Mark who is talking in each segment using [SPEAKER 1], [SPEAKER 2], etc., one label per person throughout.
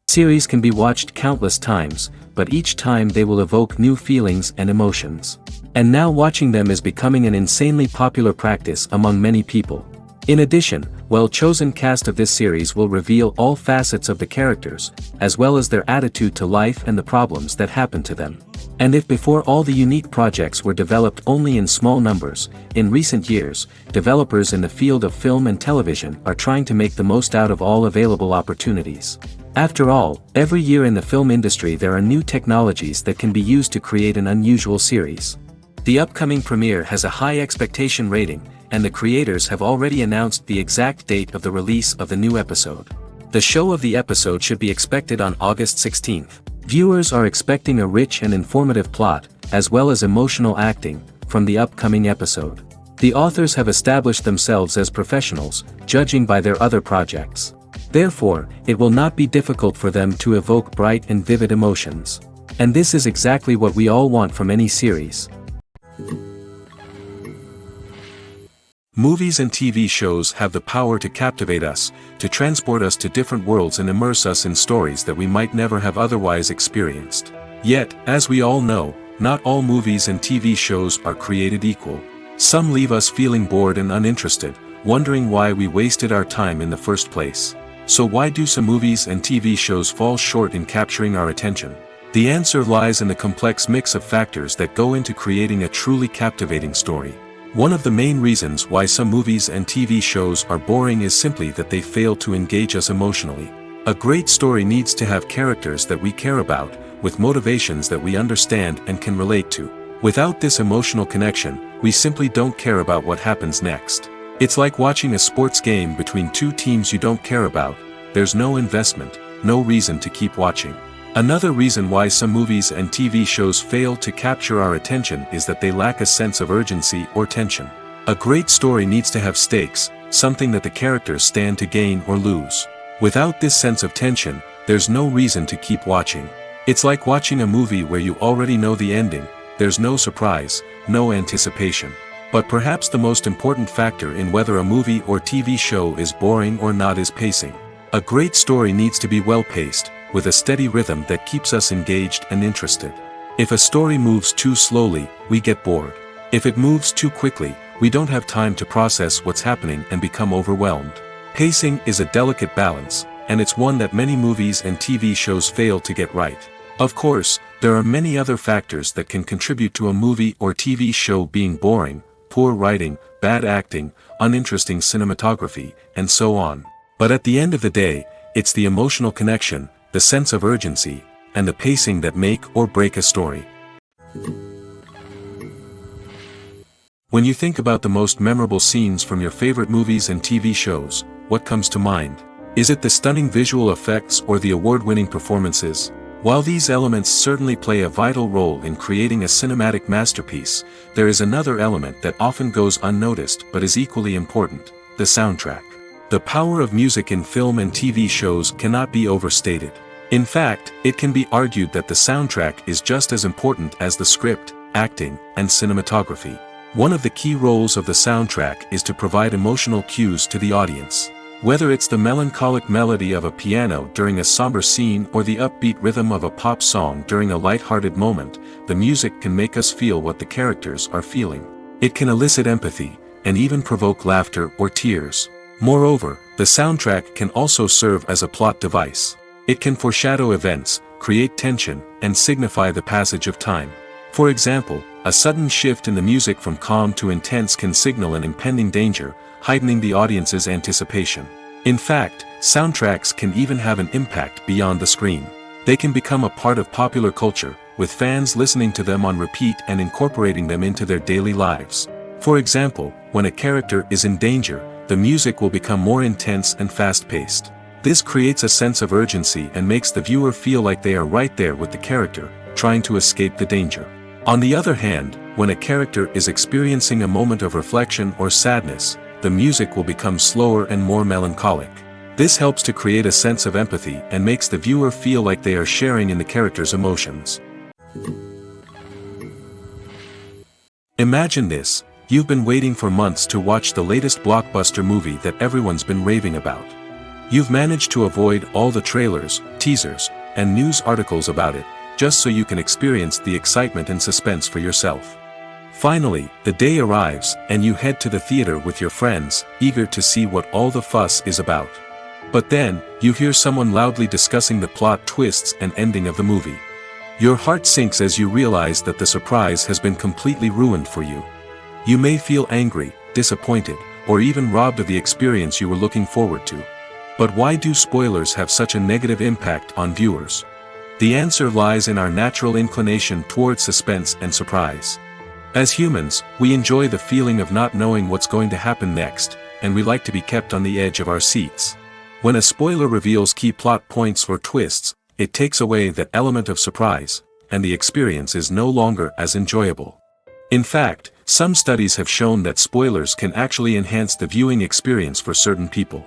[SPEAKER 1] Series can be watched countless times, but each time they will evoke new feelings and emotions. And now watching them is becoming an insanely popular practice among many people. In addition, well-chosen cast of this series will reveal all facets of the characters, as well as their attitude to life and the problems that happen to them. And if before all the unique projects were developed only in small numbers, in recent years, developers in the field of film and television are trying to make the most out of all available opportunities. After all, every year in the film industry there are new technologies that can be used to create an unusual series. The upcoming premiere has a high expectation rating, and the creators have already announced the exact date of the release of the new episode. The show of the episode should be expected on August 16th. Viewers are expecting a rich and informative plot, as well as emotional acting, from the upcoming episode. The authors have established themselves as professionals, judging by their other projects. Therefore, it will not be difficult for them to evoke bright and vivid emotions. And this is exactly what we all want from any series. Movies and TV shows have the power to captivate us, to transport us to different worlds and immerse us in stories that we might never have otherwise experienced. Yet, as we all know, not all movies and TV shows are created equal. Some leave us feeling bored and uninterested, wondering why we wasted our time in the first place. So why do some movies and TV shows fall short in capturing our attention? The answer lies in the complex mix of factors that go into creating a truly captivating story. One of the main reasons why some movies and TV shows are boring is simply that they fail to engage us emotionally. A great story needs to have characters that we care about, with motivations that we understand and can relate to. Without this emotional connection, we simply don't care about what happens next. It's like watching a sports game between two teams you don't care about. There's no investment, no reason to keep watching. Another reason why some movies and TV shows fail to capture our attention is that they lack a sense of urgency or tension. A great story needs to have stakes, something that the characters stand to gain or lose. Without this sense of tension, there's no reason to keep watching. It's like watching a movie where you already know the ending. There's no surprise, no anticipation. But perhaps the most important factor in whether a movie or TV show is boring or not is pacing. A great story needs to be well-paced, with a steady rhythm that keeps us engaged and interested. If a story moves too slowly, we get bored. If it moves too quickly, we don't have time to process what's happening and become overwhelmed. Pacing is a delicate balance, and it's one that many movies and TV shows fail to get right. Of course, there are many other factors that can contribute to a movie or TV show being boring: poor writing, bad acting, uninteresting cinematography, and so on. But at the end of the day, it's the emotional connection, the sense of urgency, and the pacing that make or break a story. When you think about the most memorable scenes from your favorite movies and TV shows, what comes to mind? Is it the stunning visual effects or the award-winning performances? While these elements certainly play a vital role in creating a cinematic masterpiece, there is another element that often goes unnoticed but is equally important: the soundtrack. The power of music in film and TV shows cannot be overstated. In fact, it can be argued that the soundtrack is just as important as the script, acting, and cinematography. One of the key roles of the soundtrack is to provide emotional cues to the audience. Whether it's the melancholic melody of a piano during a somber scene or the upbeat rhythm of a pop song during a light-hearted moment, the music can make us feel what the characters are feeling. It can elicit empathy, and even provoke laughter or tears. Moreover, the soundtrack can also serve as a plot device. It can foreshadow events, create tension, and signify the passage of time. For example, a sudden shift in the music from calm to intense can signal an impending danger, heightening the audience's anticipation. In fact, soundtracks can even have an impact beyond the screen. They can become a part of popular culture, with fans listening to them on repeat and incorporating them into their daily lives. For example, when a character is in danger, the music will become more intense and fast-paced. This creates a sense of urgency and makes the viewer feel like they are right there with the character, trying to escape the danger. On the other hand, when a character is experiencing a moment of reflection or sadness, the music will become slower and more melancholic. This helps to create a sense of empathy and makes the viewer feel like they are sharing in the character's emotions. Imagine this: you've been waiting for months to watch the latest blockbuster movie that everyone's been raving about. You've managed to avoid all the trailers, teasers, and news articles about it, just so you can experience the excitement and suspense for yourself. Finally, the day arrives, and you head to the theater with your friends, eager to see what all the fuss is about. But then, you hear someone loudly discussing the plot twists and ending of the movie. Your heart sinks as you realize that the surprise has been completely ruined for you. You may feel angry, disappointed, or even robbed of the experience you were looking forward to. But why do spoilers have such a negative impact on viewers? The answer lies in our natural inclination toward suspense and surprise. As humans, we enjoy the feeling of not knowing what's going to happen next, and we like to be kept on the edge of our seats. When a spoiler reveals key plot points or twists, it takes away that element of surprise, and the experience is no longer as enjoyable. In fact, some studies have shown that spoilers can actually enhance the viewing experience for certain people.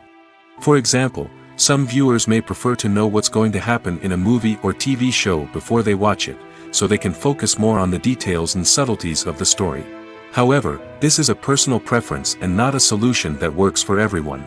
[SPEAKER 1] For example, some viewers may prefer to know what's going to happen in a movie or TV show before they watch it, so they can focus more on the details and subtleties of the story. However, this is a personal preference and not a solution that works for everyone.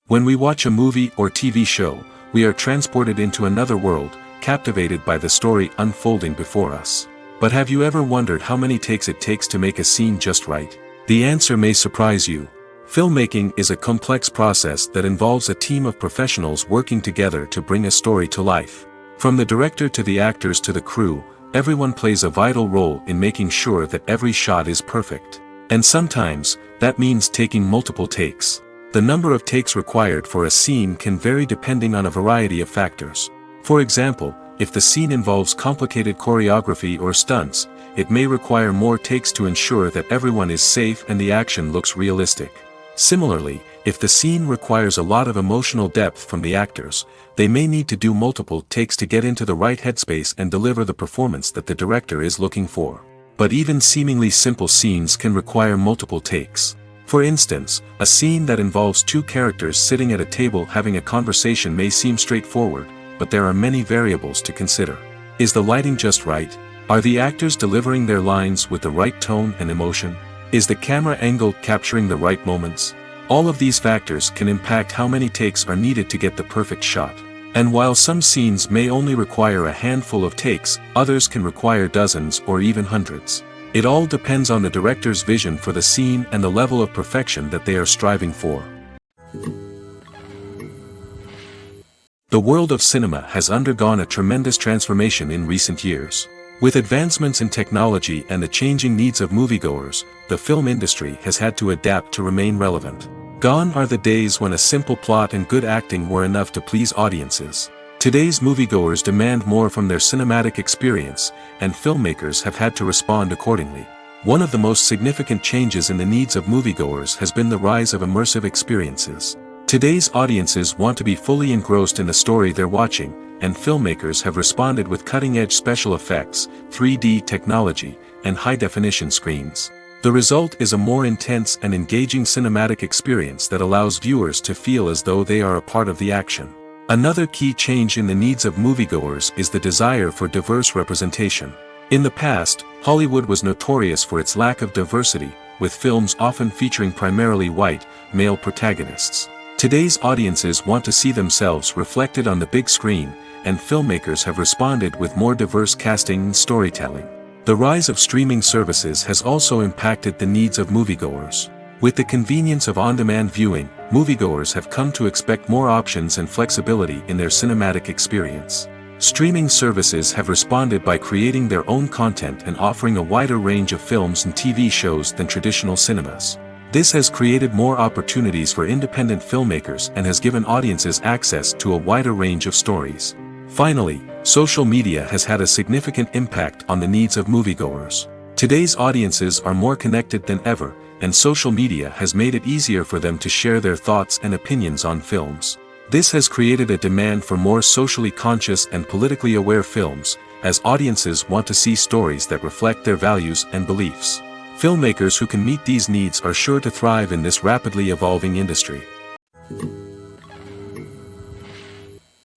[SPEAKER 1] When we watch a movie or TV show, we are transported into another world, captivated by the story unfolding before us. But have you ever wondered how many takes it takes to make a scene just right? The answer may surprise you. Filmmaking is a complex process that involves a team of professionals working together to bring a story to life. From the director to the actors to the crew, everyone plays a vital role in making sure that every shot is perfect. And sometimes, that means taking multiple takes. The number of takes required for a scene can vary depending on a variety of factors. For example, if the scene involves complicated choreography or stunts, it may require more takes to ensure that everyone is safe and the action looks realistic. Similarly, if the scene requires a lot of emotional depth from the actors, they may need to do multiple takes to get into the right headspace and deliver the performance that the director is looking for. But even seemingly simple scenes can require multiple takes. For instance, a scene that involves two characters sitting at a table having a conversation may seem straightforward, but there are many variables to consider. Is the lighting just right? Are the actors delivering their lines with the right tone and emotion? Is the camera angle capturing the right moments? All of these factors can impact how many takes are needed to get the perfect shot. And while some scenes may only require a handful of takes, others can require dozens or even hundreds. It all depends on the director's vision for the scene and the level of perfection that they are striving for. The world of cinema has undergone a tremendous transformation in recent years. With advancements in technology and the changing needs of moviegoers, the film industry has had to adapt to remain relevant. Gone are the days when a simple plot and good acting were enough to please audiences. Today's moviegoers demand more from their cinematic experience, and filmmakers have had to respond accordingly. One of the most significant changes in the needs of moviegoers has been the rise of immersive experiences. Today's audiences want to be fully engrossed in the story they're watching, and filmmakers have responded with cutting-edge special effects, 3D technology, and high-definition screens. The result is a more intense and engaging cinematic experience that allows viewers to feel as though they are a part of the action. Another key change in the needs of moviegoers is the desire for diverse representation. In the past, Hollywood was notorious for its lack of diversity, with films often featuring primarily white, male protagonists. Today's audiences want to see themselves reflected on the big screen, and filmmakers have responded with more diverse casting and storytelling. The rise of streaming services has also impacted the needs of moviegoers. With the convenience of on-demand viewing, moviegoers have come to expect more options and flexibility in their cinematic experience. Streaming services have responded by creating their own content and offering a wider range of films and TV shows than traditional cinemas. This has created more opportunities for independent filmmakers and has given audiences access to a wider range of stories. Finally, social media has had a significant impact on the needs of moviegoers. Today's audiences are more connected than ever, and social media has made it easier for them to share their thoughts and opinions on films. This has created a demand for more socially conscious and politically aware films, as audiences want to see stories that reflect their values and beliefs. Filmmakers who can meet these needs are sure to thrive in this rapidly evolving industry.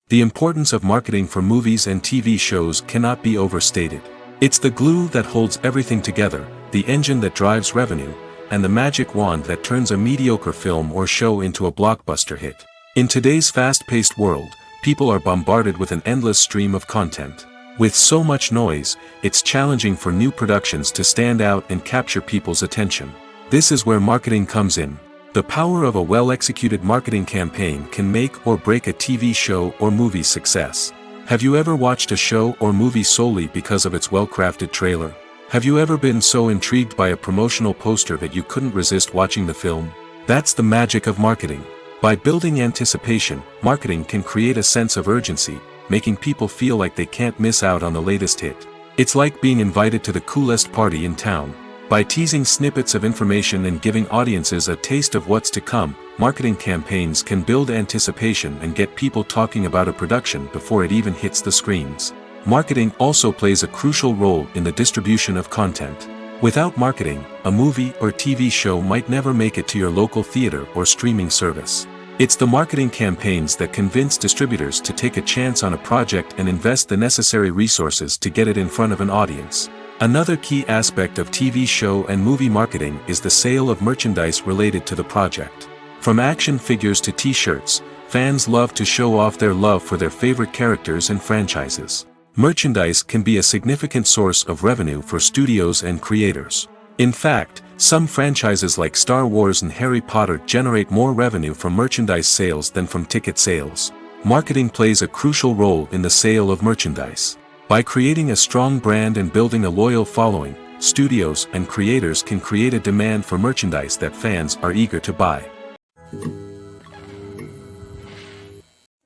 [SPEAKER 1] The importance of marketing for movies and TV shows cannot be overstated. It's the glue that holds everything together, the engine that drives revenue, and the magic wand that turns a mediocre film or show into a blockbuster hit. In today's fast-paced world, people are bombarded with an endless stream of content. With so much noise, it's challenging for new productions to stand out and capture people's attention. This is where marketing comes in. The power of a well-executed marketing campaign can make or break a TV show or movie's success. Have you ever watched a show or movie solely because of its well-crafted trailer? Have you ever been so intrigued by a promotional poster that you couldn't resist watching the film? That's the magic of marketing. By building anticipation, marketing can create a sense of urgency, making people feel like they can't miss out on the latest hit. It's like being invited to the coolest party in town. By teasing snippets of information and giving audiences a taste of what's to come, marketing campaigns can build anticipation and get people talking about a production before it even hits the screens. Marketing also plays a crucial role in the distribution of content. Without marketing, a movie or TV show might never make it to your local theater or streaming service. It's the marketing campaigns that convince distributors to take a chance on a project and invest the necessary resources to get it in front of an audience. Another key aspect of TV show and movie marketing is the sale of merchandise related to the project. From action figures to t-shirts, fans love to show off their love for their favorite characters and franchises. Merchandise can be a significant source of revenue for studios and creators. In fact, some franchises like Star Wars and Harry Potter generate more revenue from merchandise sales than from ticket sales. Marketing plays a crucial role in the sale of merchandise. By creating a strong brand and building a loyal following, studios and creators can create a demand for merchandise that fans are eager to buy.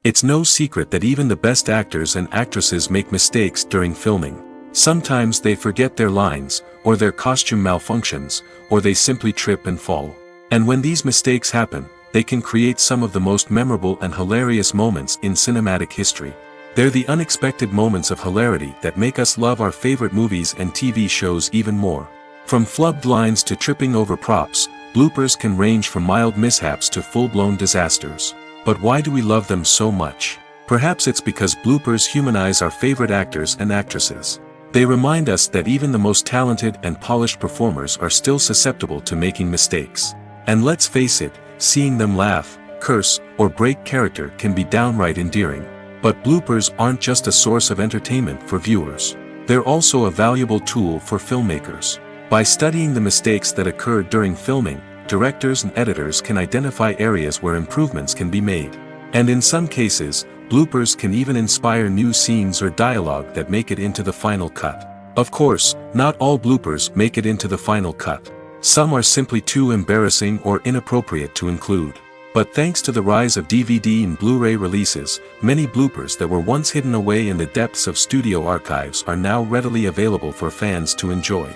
[SPEAKER 1] It's no secret that even the best actors and actresses make mistakes during filming. Sometimes they forget their lines, or their costume malfunctions, or they simply trip and fall. And when these mistakes happen, they can create some of the most memorable and hilarious moments in cinematic history. They're the unexpected moments of hilarity that make us love our favorite movies and TV shows even more. From flubbed lines to tripping over props, bloopers can range from mild mishaps to full-blown disasters. But why do we love them so much? Perhaps it's because bloopers humanize our favorite actors and actresses. They remind us that even the most talented and polished performers are still susceptible to making mistakes. And let's face it, seeing them laugh, curse, or break character can be downright endearing. But bloopers aren't just a source of entertainment for viewers. They're also a valuable tool for filmmakers. By studying the mistakes that occurred during filming, directors and editors can identify areas where improvements can be made. And in some cases, bloopers can even inspire new scenes or dialogue that make it into the final cut. Of course, not all bloopers make it into the final cut. Some are simply too embarrassing or inappropriate to include. But thanks to the rise of DVD and Blu-ray releases, many bloopers that were once hidden away in the depths of studio archives are now readily available for fans to enjoy.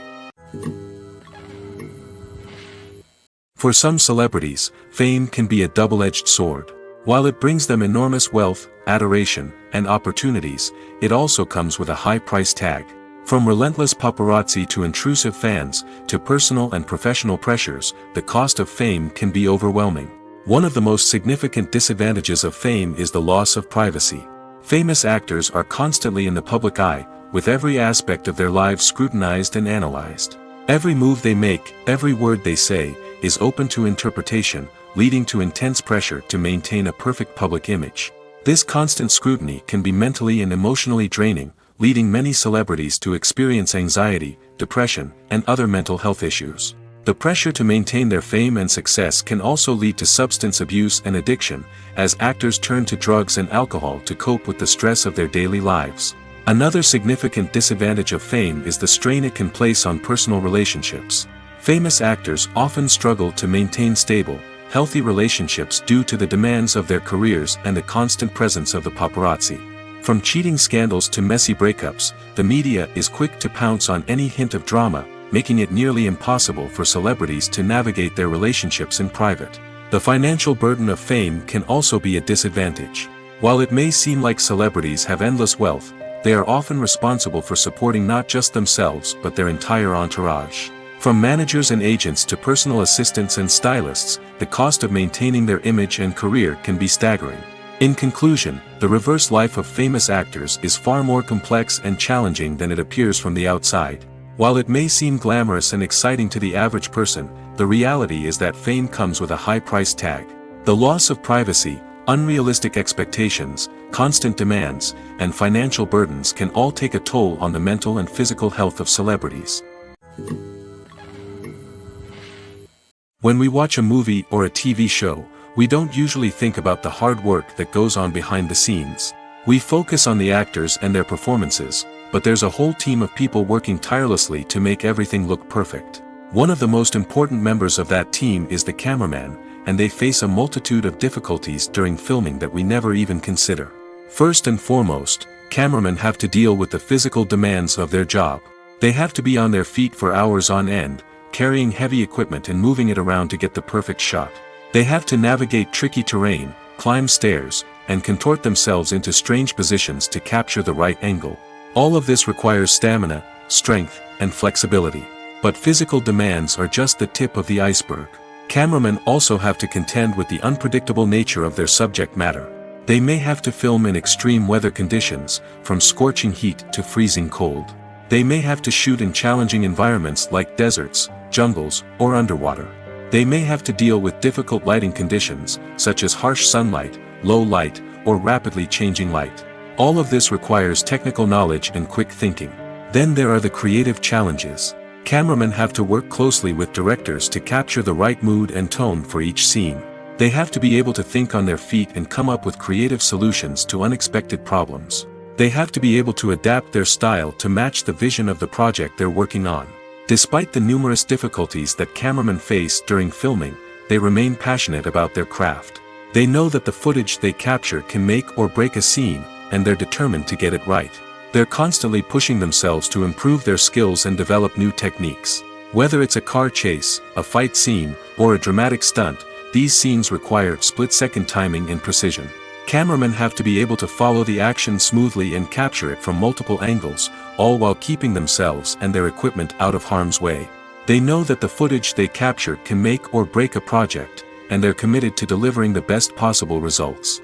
[SPEAKER 1] For some celebrities, fame can be a double-edged sword. While it brings them enormous wealth, adoration, and opportunities, it also comes with a high price tag. From relentless paparazzi to intrusive fans, to personal and professional pressures, the cost of fame can be overwhelming. One of the most significant disadvantages of fame is the loss of privacy. Famous actors are constantly in the public eye, with every aspect of their lives scrutinized and analyzed. Every move they make, every word they say, is open to interpretation, leading to intense pressure to maintain a perfect public image. This constant scrutiny can be mentally and emotionally draining, leading many celebrities to experience anxiety, depression, and other mental health issues. The pressure to maintain their fame and success can also lead to substance abuse and addiction, as actors turn to drugs and alcohol to cope with the stress of their daily lives. Another significant disadvantage of fame is the strain it can place on personal relationships. Famous actors often struggle to maintain stable, healthy relationships due to the demands of their careers and the constant presence of the paparazzi. From cheating scandals to messy breakups, the media is quick to pounce on any hint of drama, making it nearly impossible for celebrities to navigate their relationships in private. The financial burden of fame can also be a disadvantage. While it may seem like celebrities have endless wealth, they are often responsible for supporting not just themselves but their entire entourage. From managers and agents to personal assistants and stylists, the cost of maintaining their image and career can be staggering. In conclusion, the reverse life of famous actors is far more complex and challenging than it appears from the outside. While it may seem glamorous and exciting to the average person, the reality is that fame comes with a high price tag. The loss of privacy, unrealistic expectations, constant demands, and financial burdens can all take a toll on the mental and physical health of celebrities. When we watch a movie or a TV show, we don't usually think about the hard work that goes on behind the scenes. We focus on the actors and their performances, but there's a whole team of people working tirelessly to make everything look perfect. One of the most important members of that team is the cameraman, and they face a multitude of difficulties during filming that we never even consider. First and foremost, cameramen have to deal with the physical demands of their job. They have to be on their feet for hours on end, carrying heavy equipment and moving it around to get the perfect shot. They have to navigate tricky terrain, climb stairs, and contort themselves into strange positions to capture the right angle. All of this requires stamina, strength, and flexibility. But physical demands are just the tip of the iceberg. Cameramen also have to contend with the unpredictable nature of their subject matter. They may have to film in extreme weather conditions, from scorching heat to freezing cold. They may have to shoot in challenging environments like deserts, jungles, or underwater. They may have to deal with difficult lighting conditions, such as harsh sunlight, low light, or rapidly changing light. All of this requires technical knowledge and quick thinking. Then there are the creative challenges. Cameramen have to work closely with directors to capture the right mood and tone for each scene. They have to be able to think on their feet and come up with creative solutions to unexpected problems. They have to be able to adapt their style to match the vision of the project they're working on. Despite the numerous difficulties that cameramen face during filming, they remain passionate about their craft. They know that the footage they capture can make or break a scene, and they're determined to get it right. They're constantly pushing themselves to improve their skills and develop new techniques. Whether it's a car chase, a fight scene, or a dramatic stunt, these scenes require split-second timing and precision. Cameramen have to be able to follow the action smoothly and capture it from multiple angles, all while keeping themselves and their equipment out of harm's way. They know that the footage they capture can make or break a project, and they're committed to delivering the best possible results.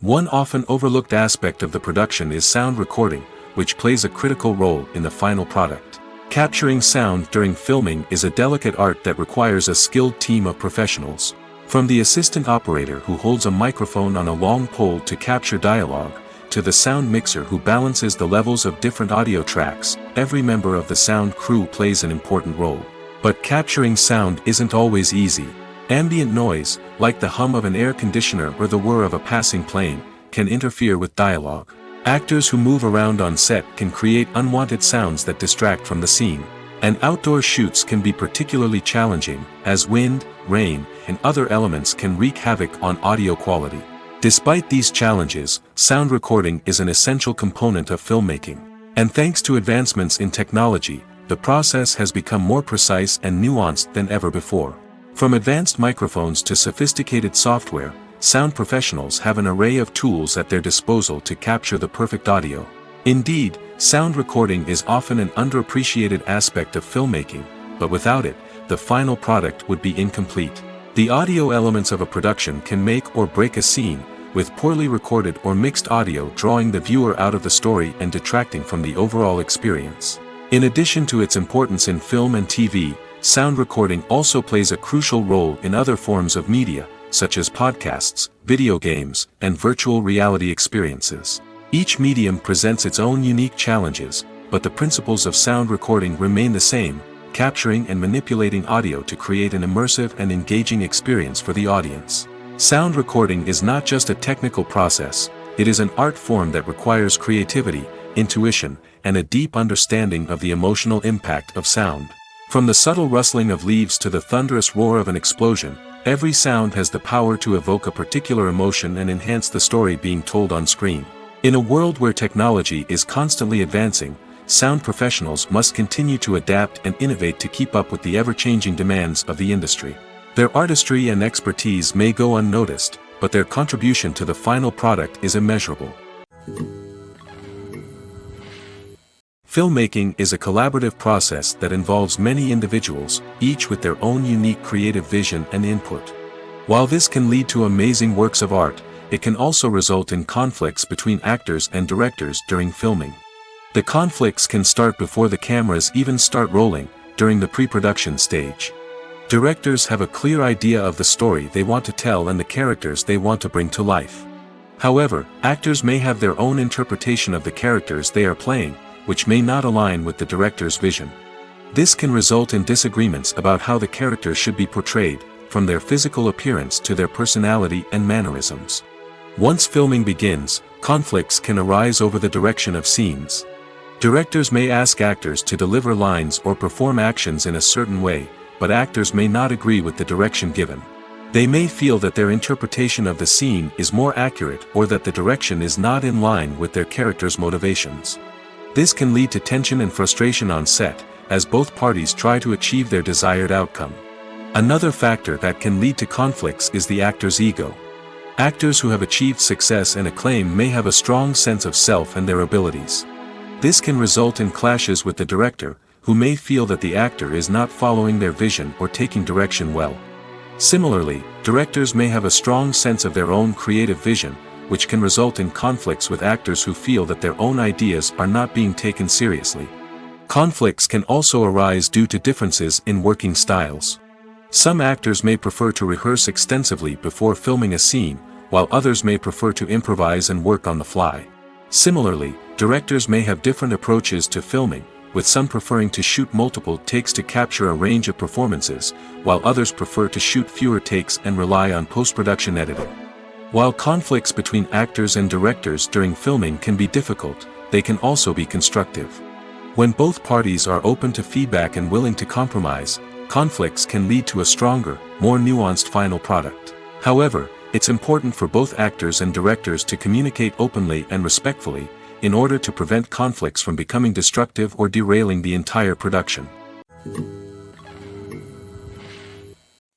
[SPEAKER 1] One often overlooked aspect of the production is sound recording, which plays a critical role in the final product. Capturing sound during filming is a delicate art that requires a skilled team of professionals. From the assistant operator who holds a microphone on a long pole to capture dialogue, to the sound mixer who balances the levels of different audio tracks, every member of the sound crew plays an important role. But capturing sound isn't always easy. Ambient noise, like the hum of an air conditioner or the whir of a passing plane, can interfere with dialogue. Actors who move around on set can create unwanted sounds that distract from the scene. And outdoor shoots can be particularly challenging, as wind, rain, and other elements can wreak havoc on audio quality. Despite these challenges, sound recording is an essential component of filmmaking. And thanks to advancements in technology, the process has become more precise and nuanced than ever before. From advanced microphones to sophisticated software, sound professionals have an array of tools at their disposal to capture the perfect audio. Indeed, sound recording is often an underappreciated aspect of filmmaking, but without it, the final product would be incomplete. The audio elements of a production can make or break a scene, with poorly recorded or mixed audio drawing the viewer out of the story and detracting from the overall experience. In addition to its importance in film and TV, sound recording also plays a crucial role in other forms of media, such as podcasts, video games, and virtual reality experiences. Each medium presents its own unique challenges, but the principles of sound recording remain the same, capturing and manipulating audio to create an immersive and engaging experience for the audience. Sound recording is not just a technical process, it is an art form that requires creativity, intuition, and a deep understanding of the emotional impact of sound. From the subtle rustling of leaves to the thunderous roar of an explosion, every sound has the power to evoke a particular emotion and enhance the story being told on screen. In a world where technology is constantly advancing, sound professionals must continue to adapt and innovate to keep up with the ever-changing demands of the industry. Their artistry and expertise may go unnoticed, but their contribution to the final product is immeasurable. Filmmaking is a collaborative process that involves many individuals, each with their own unique creative vision and input. While this can lead to amazing works of art, it can also result in conflicts between actors and directors during filming. The conflicts can start before the cameras even start rolling, during the pre-production stage. Directors have a clear idea of the story they want to tell and the characters they want to bring to life. However, actors may have their own interpretation of the characters they are playing, which may not align with the director's vision. This can result in disagreements about how the characters should be portrayed, from their physical appearance to their personality and mannerisms. Once filming begins, conflicts can arise over the direction of scenes. Directors may ask actors to deliver lines or perform actions in a certain way, but actors may not agree with the direction given. They may feel that their interpretation of the scene is more accurate or that the direction is not in line with their character's motivations. This can lead to tension and frustration on set, as both parties try to achieve their desired outcome. Another factor that can lead to conflicts is the actor's ego. Actors who have achieved success and acclaim may have a strong sense of self and their abilities. This can result in clashes with the director, who may feel that the actor is not following their vision or taking direction well. Similarly, directors may have a strong sense of their own creative vision, which can result in conflicts with actors who feel that their own ideas are not being taken seriously. Conflicts can also arise due to differences in working styles. Some actors may prefer to rehearse extensively before filming a scene, while others may prefer to improvise and work on the fly. Similarly, directors may have different approaches to filming, with some preferring to shoot multiple takes to capture a range of performances, while others prefer to shoot fewer takes and rely on post-production editing. While conflicts between actors and directors during filming can be difficult, they can also be constructive. When both parties are open to feedback and willing to compromise, conflicts can lead to a stronger, more nuanced final product. However, it's important for both actors and directors to communicate openly and respectfully, in order to prevent conflicts from becoming destructive or derailing the entire production.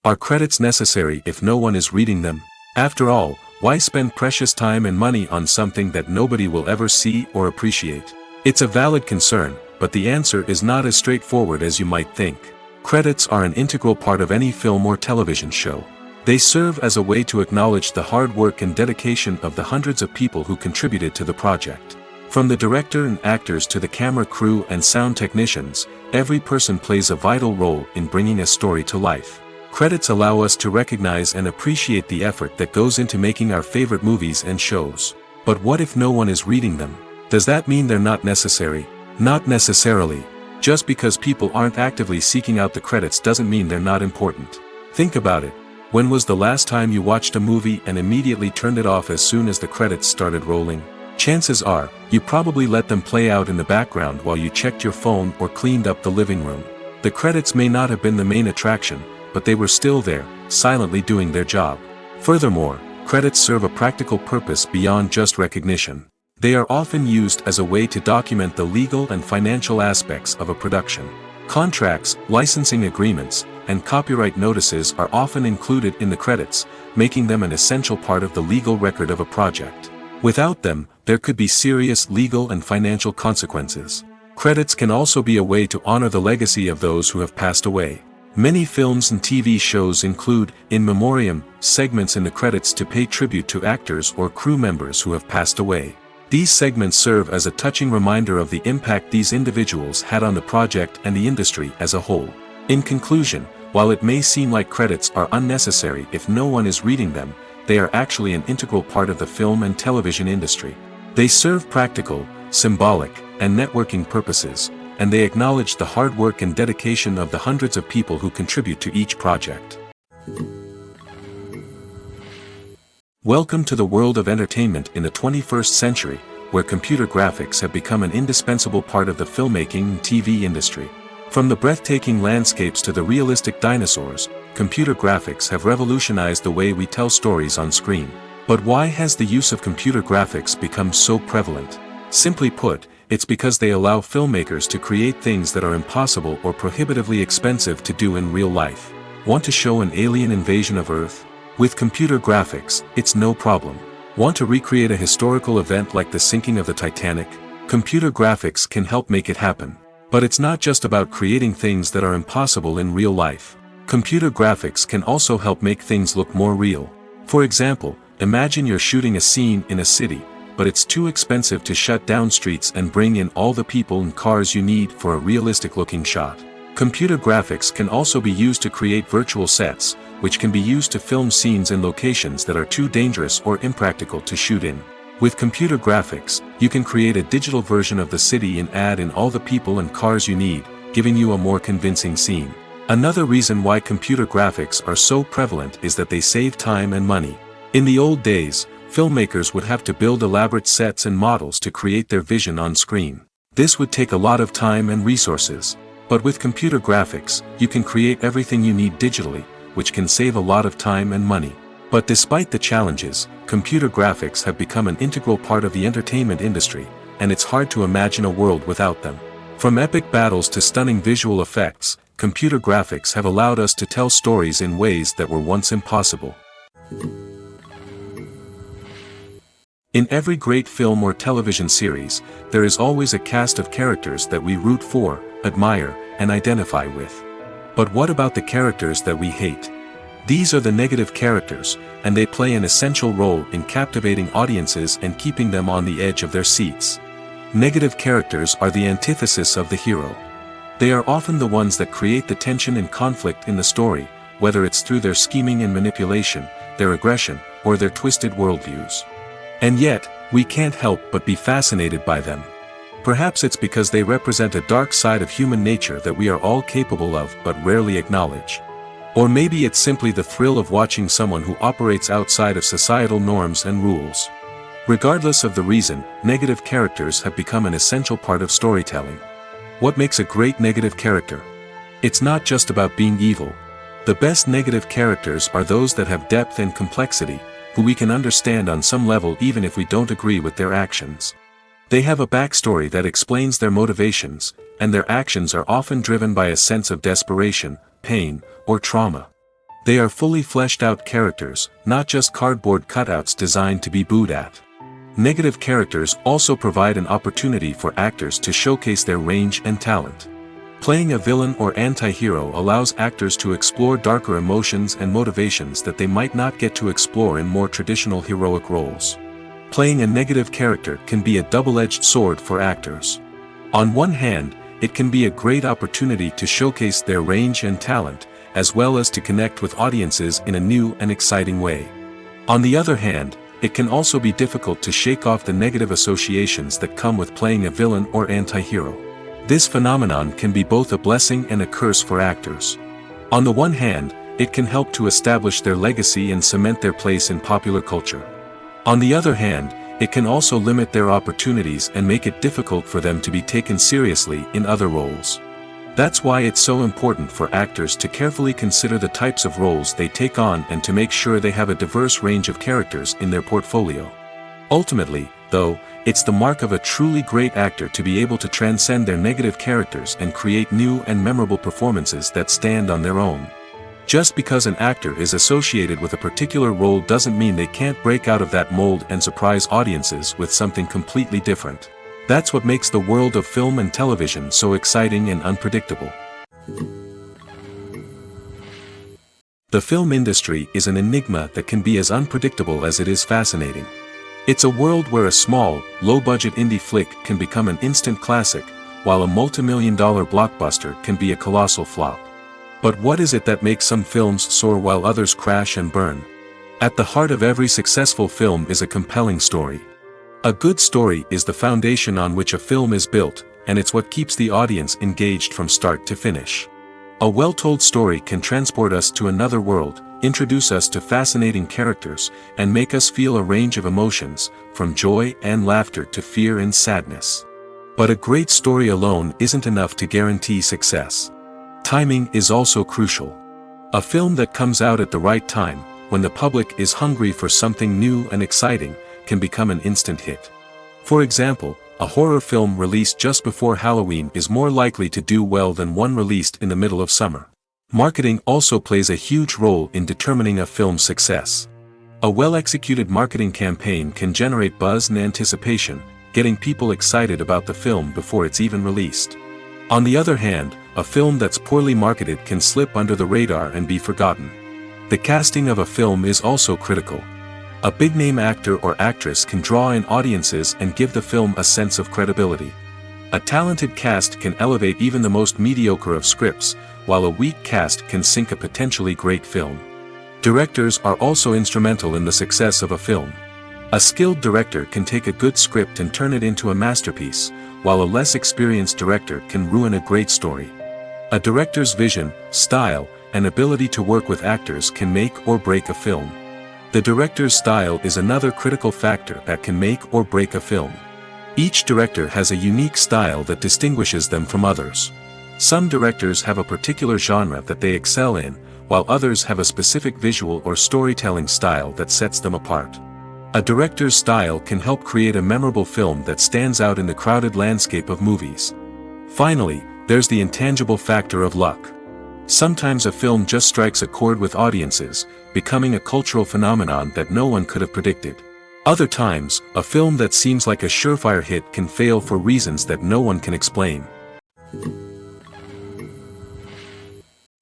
[SPEAKER 1] Are credits necessary if no one is reading them? After all, why spend precious time and money on something that nobody will ever see or appreciate? It's a valid concern, but the answer is not as straightforward as you might think. Credits are an integral part of any film or television show. They serve as a way to acknowledge the hard work and dedication of the hundreds of people who contributed to the project. From the director and actors to the camera crew and sound technicians, every person plays a vital role in bringing a story to life. Credits allow us to recognize and appreciate the effort that goes into making our favorite movies and shows. But what if no one is reading them? Does that mean they're not necessary? Not necessarily. Just because people aren't actively seeking out the credits doesn't mean they're not important. Think about it. When was the last time you watched a movie and immediately turned it off as soon as the credits started rolling? Chances are, you probably let them play out in the background while you checked your phone or cleaned up the living room. The credits may not have been the main attraction, but they were still there, silently doing their job. Furthermore, credits serve a practical purpose beyond just recognition. They are often used as a way to document the legal and financial aspects of a production. Contracts, licensing agreements, and copyright notices are often included in the credits, making them an essential part of the legal record of a project. Without them, there could be serious legal and financial consequences. Credits can also be a way to honor the legacy of those who have passed away. Many films and TV shows include, in memoriam, segments in the credits to pay tribute to actors or crew members who have passed away. These segments serve as a touching reminder of the impact these individuals had on the project and the industry as a whole. In conclusion, while it may seem like credits are unnecessary if no one is reading them, they are actually an integral part of the film and television industry. They serve practical, symbolic, and networking purposes, and they acknowledge the hard work and dedication of the hundreds of people who contribute to each project. Welcome to the world of entertainment in the 21st century, where computer graphics have become an indispensable part of the filmmaking and TV industry. From the breathtaking landscapes to the realistic dinosaurs, computer graphics have revolutionized the way we tell stories on screen. But why has the use of computer graphics become so prevalent? Simply put, it's because they allow filmmakers to create things that are impossible or prohibitively expensive to do in real life. Want to show an alien invasion of Earth? With computer graphics, it's no problem. Want to recreate a historical event like the sinking of the Titanic? Computer graphics can help make it happen. But it's not just about creating things that are impossible in real life. Computer graphics can also help make things look more real. For example, imagine you're shooting a scene in a city, but it's too expensive to shut down streets and bring in all the people and cars you need for a realistic-looking shot. Computer graphics can also be used to create virtual sets, which can be used to film scenes in locations that are too dangerous or impractical to shoot in. With computer graphics, you can create a digital version of the city and add in all the people and cars you need, giving you a more convincing scene. Another reason why computer graphics are so prevalent is that they save time and money. In the old days, filmmakers would have to build elaborate sets and models to create their vision on screen. This would take a lot of time and resources. But with computer graphics, you can create everything you need digitally, which can save a lot of time and money. But despite the challenges, computer graphics have become an integral part of the entertainment industry, and it's hard to imagine a world without them. From epic battles to stunning visual effects, computer graphics have allowed us to tell stories in ways that were once impossible. In every great film or television series, there is always a cast of characters that we root for, admire, and identify with. But what about the characters that we hate? These are the negative characters, and they play an essential role in captivating audiences and keeping them on the edge of their seats. Negative characters are the antithesis of the hero. They are often the ones that create the tension and conflict in the story, whether it's through their scheming and manipulation, their aggression, or their twisted worldviews. And yet, we can't help but be fascinated by them. Perhaps it's because they represent a dark side of human nature that we are all capable of but rarely acknowledge. Or maybe it's simply the thrill of watching someone who operates outside of societal norms and rules. Regardless of the reason, negative characters have become an essential part of storytelling. What makes a great negative character? It's not just about being evil. The best negative characters are those that have depth and complexity, who we can understand on some level even if we don't agree with their actions. They have a backstory that explains their motivations, and their actions are often driven by a sense of desperation, pain, or trauma. They are fully fleshed out characters, not just cardboard cutouts designed to be booed at. Negative characters also provide an opportunity for actors to showcase their range and talent. Playing a villain or anti-hero allows actors to explore darker emotions and motivations that they might not get to explore in more traditional heroic roles. Playing a negative character can be a double-edged sword for actors. On one hand, it can be a great opportunity to showcase their range and talent, as well as to connect with audiences in a new and exciting way. On the other hand, it can also be difficult to shake off the negative associations that come with playing a villain or anti-hero. This phenomenon can be both a blessing and a curse for actors. On the one hand, it can help to establish their legacy and cement their place in popular culture. On the other hand, it can also limit their opportunities and make it difficult for them to be taken seriously in other roles. That's why it's so important for actors to carefully consider the types of roles they take on and to make sure they have a diverse range of characters in their portfolio. Ultimately, though, it's the mark of a truly great actor to be able to transcend their negative characters and create new and memorable performances that stand on their own. Just because an actor is associated with a particular role doesn't mean they can't break out of that mold and surprise audiences with something completely different. That's what makes the world of film and television so exciting and unpredictable. The film industry is an enigma that can be as unpredictable as it is fascinating. It's a world where a small, low-budget indie flick can become an instant classic, while a multi-million-dollar blockbuster can be a colossal flop. But what is it that makes some films soar while others crash and burn? At the heart of every successful film is a compelling story. A good story is the foundation on which a film is built, and it's what keeps the audience engaged from start to finish. A well-told story can transport us to another world, introduce us to fascinating characters, and make us feel a range of emotions, from joy and laughter to fear and sadness. But a great story alone isn't enough to guarantee success. Timing is also crucial. A film that comes out at the right time, when the public is hungry for something new and exciting, can become an instant hit. For example, a horror film released just before Halloween is more likely to do well than one released in the middle of summer. Marketing also plays a huge role in determining a film's success. A well-executed marketing campaign can generate buzz and anticipation, getting people excited about the film before it's even released. On the other hand, a film that's poorly marketed can slip under the radar and be forgotten. The casting of a film is also critical. A big-name actor or actress can draw in audiences and give the film a sense of credibility. A talented cast can elevate even the most mediocre of scripts, while a weak cast can sink a potentially great film. Directors are also instrumental in the success of a film. A skilled director can take a good script and turn it into a masterpiece, while a less experienced director can ruin a great story. A director's vision, style, and ability to work with actors can make or break a film. The director's style is another critical factor that can make or break a film. Each director has a unique style that distinguishes them from others. Some directors have a particular genre that they excel in, while others have a specific visual or storytelling style that sets them apart. A director's style can help create a memorable film that stands out in the crowded landscape of movies. Finally, there's the intangible factor of luck. Sometimes a film just strikes a chord with audiences, becoming a cultural phenomenon that no one could have predicted. Other times, a film that seems like a surefire hit can fail for reasons that no one can explain.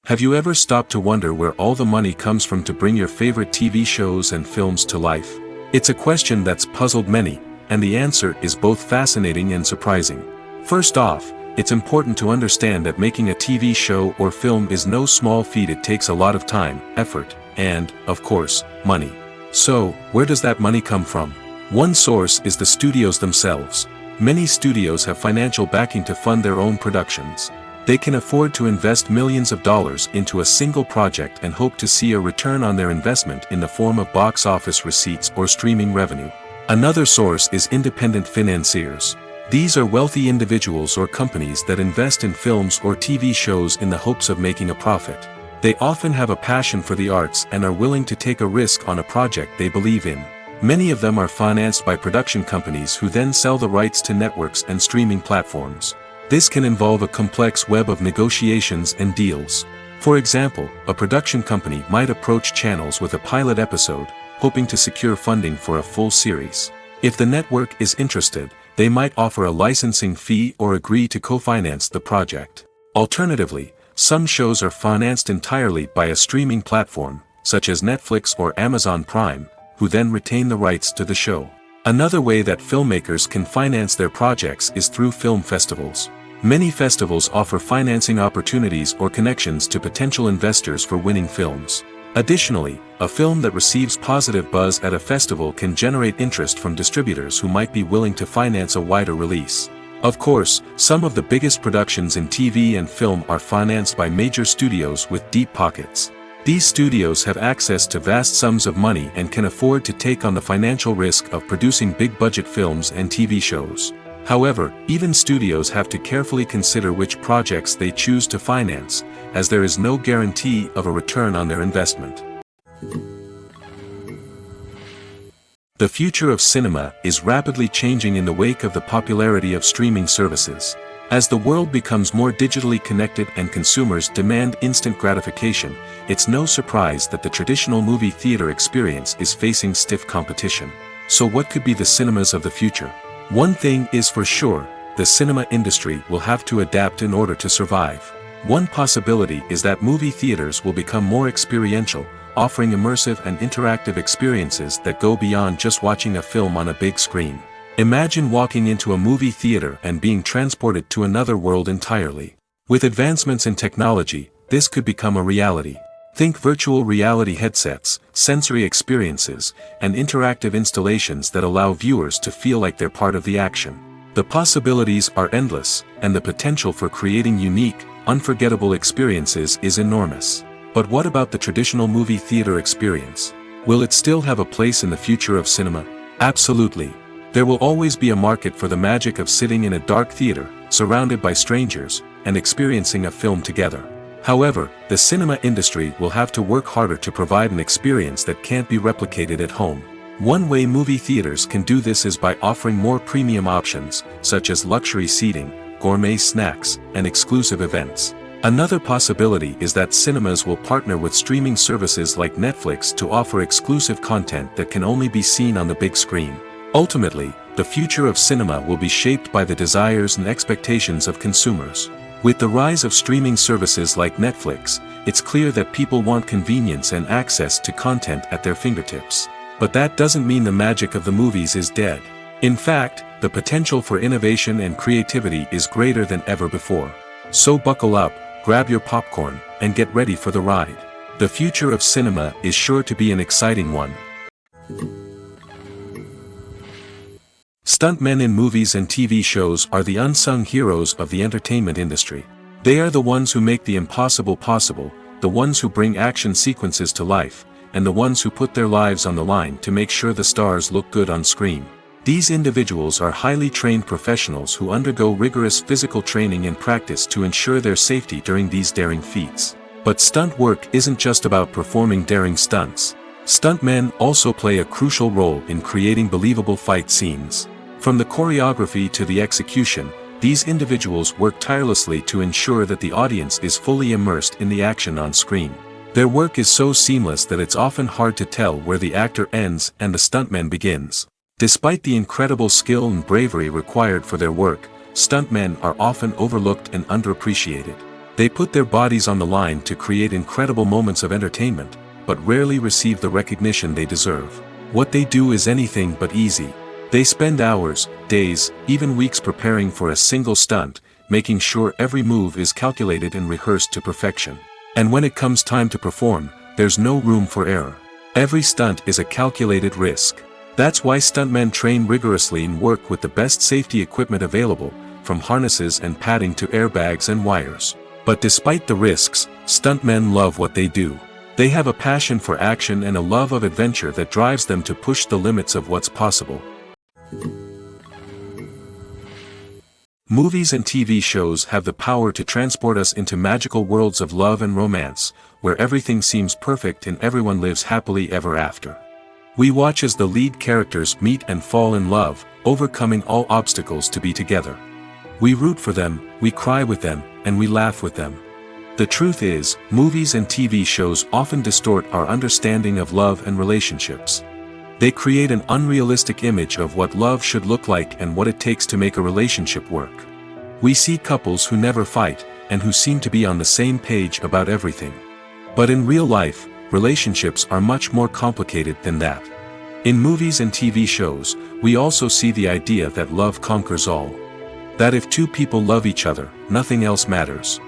[SPEAKER 1] Have you ever stopped to wonder where all the money comes from to bring your favorite TV shows and films to life? It's a question that's puzzled many, and the answer is both fascinating and surprising. First off, it's important to understand that making a TV show or film is no small feat. It takes a lot of time, effort, and, of course, money. So, where does that money come from? One source is the studios themselves. Many studios have financial backing to fund their own productions. They can afford to invest millions of dollars into a single project and hope to see a return on their investment in the form of box office receipts or streaming revenue. Another source is independent financiers. These are wealthy individuals or companies that invest in films or TV shows in the hopes of making a profit. They often have a passion for the arts and are willing to take a risk on a project they believe in. Many of them are financed by production companies who then sell the rights to networks and streaming platforms. This can involve a complex web of negotiations and deals. For example, a production company might approach channels with a pilot episode, hoping to secure funding for a full series. If the network is interested, they might offer a licensing fee or agree to co-finance the project. Alternatively, some shows are financed entirely by a streaming platform, such as Netflix or Amazon Prime, who then retain the rights to the show. Another way that filmmakers can finance their projects is through film festivals. Many festivals offer financing opportunities or connections to potential investors for winning films. Additionally, a film that receives positive buzz at a festival can generate interest from distributors who might be willing to finance a wider release. Of course, some of the biggest productions in TV and film are financed by major studios with deep pockets. These studios have access to vast sums of money and can afford to take on the financial risk of producing big-budget films and TV shows. However, even studios have to carefully consider which projects they choose to finance, as there is no guarantee of a return on their investment. The future of cinema is rapidly changing in the wake of the popularity of streaming services. As the world becomes more digitally connected and consumers demand instant gratification, it's no surprise that the traditional movie theater experience is facing stiff competition. So what could be the cinemas of the future? One thing is for sure, the cinema industry will have to adapt in order to survive. One possibility is that movie theaters will become more experiential, offering immersive and interactive experiences that go beyond just watching a film on a big screen. Imagine walking into a movie theater and being transported to another world entirely. With advancements in technology, this could become a reality. Think virtual reality headsets, sensory experiences, and interactive installations that allow viewers to feel like they're part of the action. The possibilities are endless, and the potential for creating unique, unforgettable experiences is enormous. But what about the traditional movie theater experience? Will it still have a place in the future of cinema? Absolutely. There will always be a market for the magic of sitting in a dark theater, surrounded by strangers, and experiencing a film together. However, the cinema industry will have to work harder to provide an experience that can't be replicated at home. One way movie theaters can do this is by offering more premium options, such as luxury seating, gourmet snacks, and exclusive events. Another possibility is that cinemas will partner with streaming services like Netflix to offer exclusive content that can only be seen on the big screen. Ultimately, the future of cinema will be shaped by the desires and expectations of consumers. With the rise of streaming services like Netflix, it's clear that people want convenience and access to content at their fingertips. But that doesn't mean the magic of the movies is dead. In fact, the potential for innovation and creativity is greater than ever before. So buckle up, grab your popcorn, and get ready for the ride. The future of cinema is sure to be an exciting one. Stuntmen in movies and TV shows are the unsung heroes of the entertainment industry. They are the ones who make the impossible possible, the ones who bring action sequences to life, and the ones who put their lives on the line to make sure the stars look good on screen. These individuals are highly trained professionals who undergo rigorous physical training and practice to ensure their safety during these daring feats. But stunt work isn't just about performing daring stunts. Stuntmen also play a crucial role in creating believable fight scenes. From the choreography to the execution, these individuals work tirelessly to ensure that the audience is fully immersed in the action on screen. Their work is so seamless that it's often hard to tell where the actor ends and the stuntman begins. Despite the incredible skill and bravery required for their work, stuntmen are often overlooked and underappreciated. They put their bodies on the line to create incredible moments of entertainment, but rarely receive the recognition they deserve. What they do is anything but easy. They spend hours, days, even weeks preparing for a single stunt, making sure every move is calculated and rehearsed to perfection. And when it comes time to perform, there's no room for error. Every stunt is a calculated risk. That's why stuntmen train rigorously and work with the best safety equipment available, from harnesses and padding to airbags and wires. But despite the risks, stuntmen love what they do. They have a passion for action and a love of adventure that drives them to push the limits of what's possible. Movies and TV shows have the power to transport us into magical worlds of love and romance, where everything seems perfect and everyone lives happily ever after. We watch as the lead characters meet and fall in love, overcoming all obstacles to be together. We root for them, we cry with them, and we laugh with them. The truth is, movies and TV shows often distort our understanding of love and relationships. They create an unrealistic image of what love should look like and what it takes to make a relationship work. We see couples who never fight, and who seem to be on the same page about everything. But in real life, relationships are much more complicated than that. In movies and TV shows, we also see the idea that love conquers all. That if two people love each other, nothing else matters.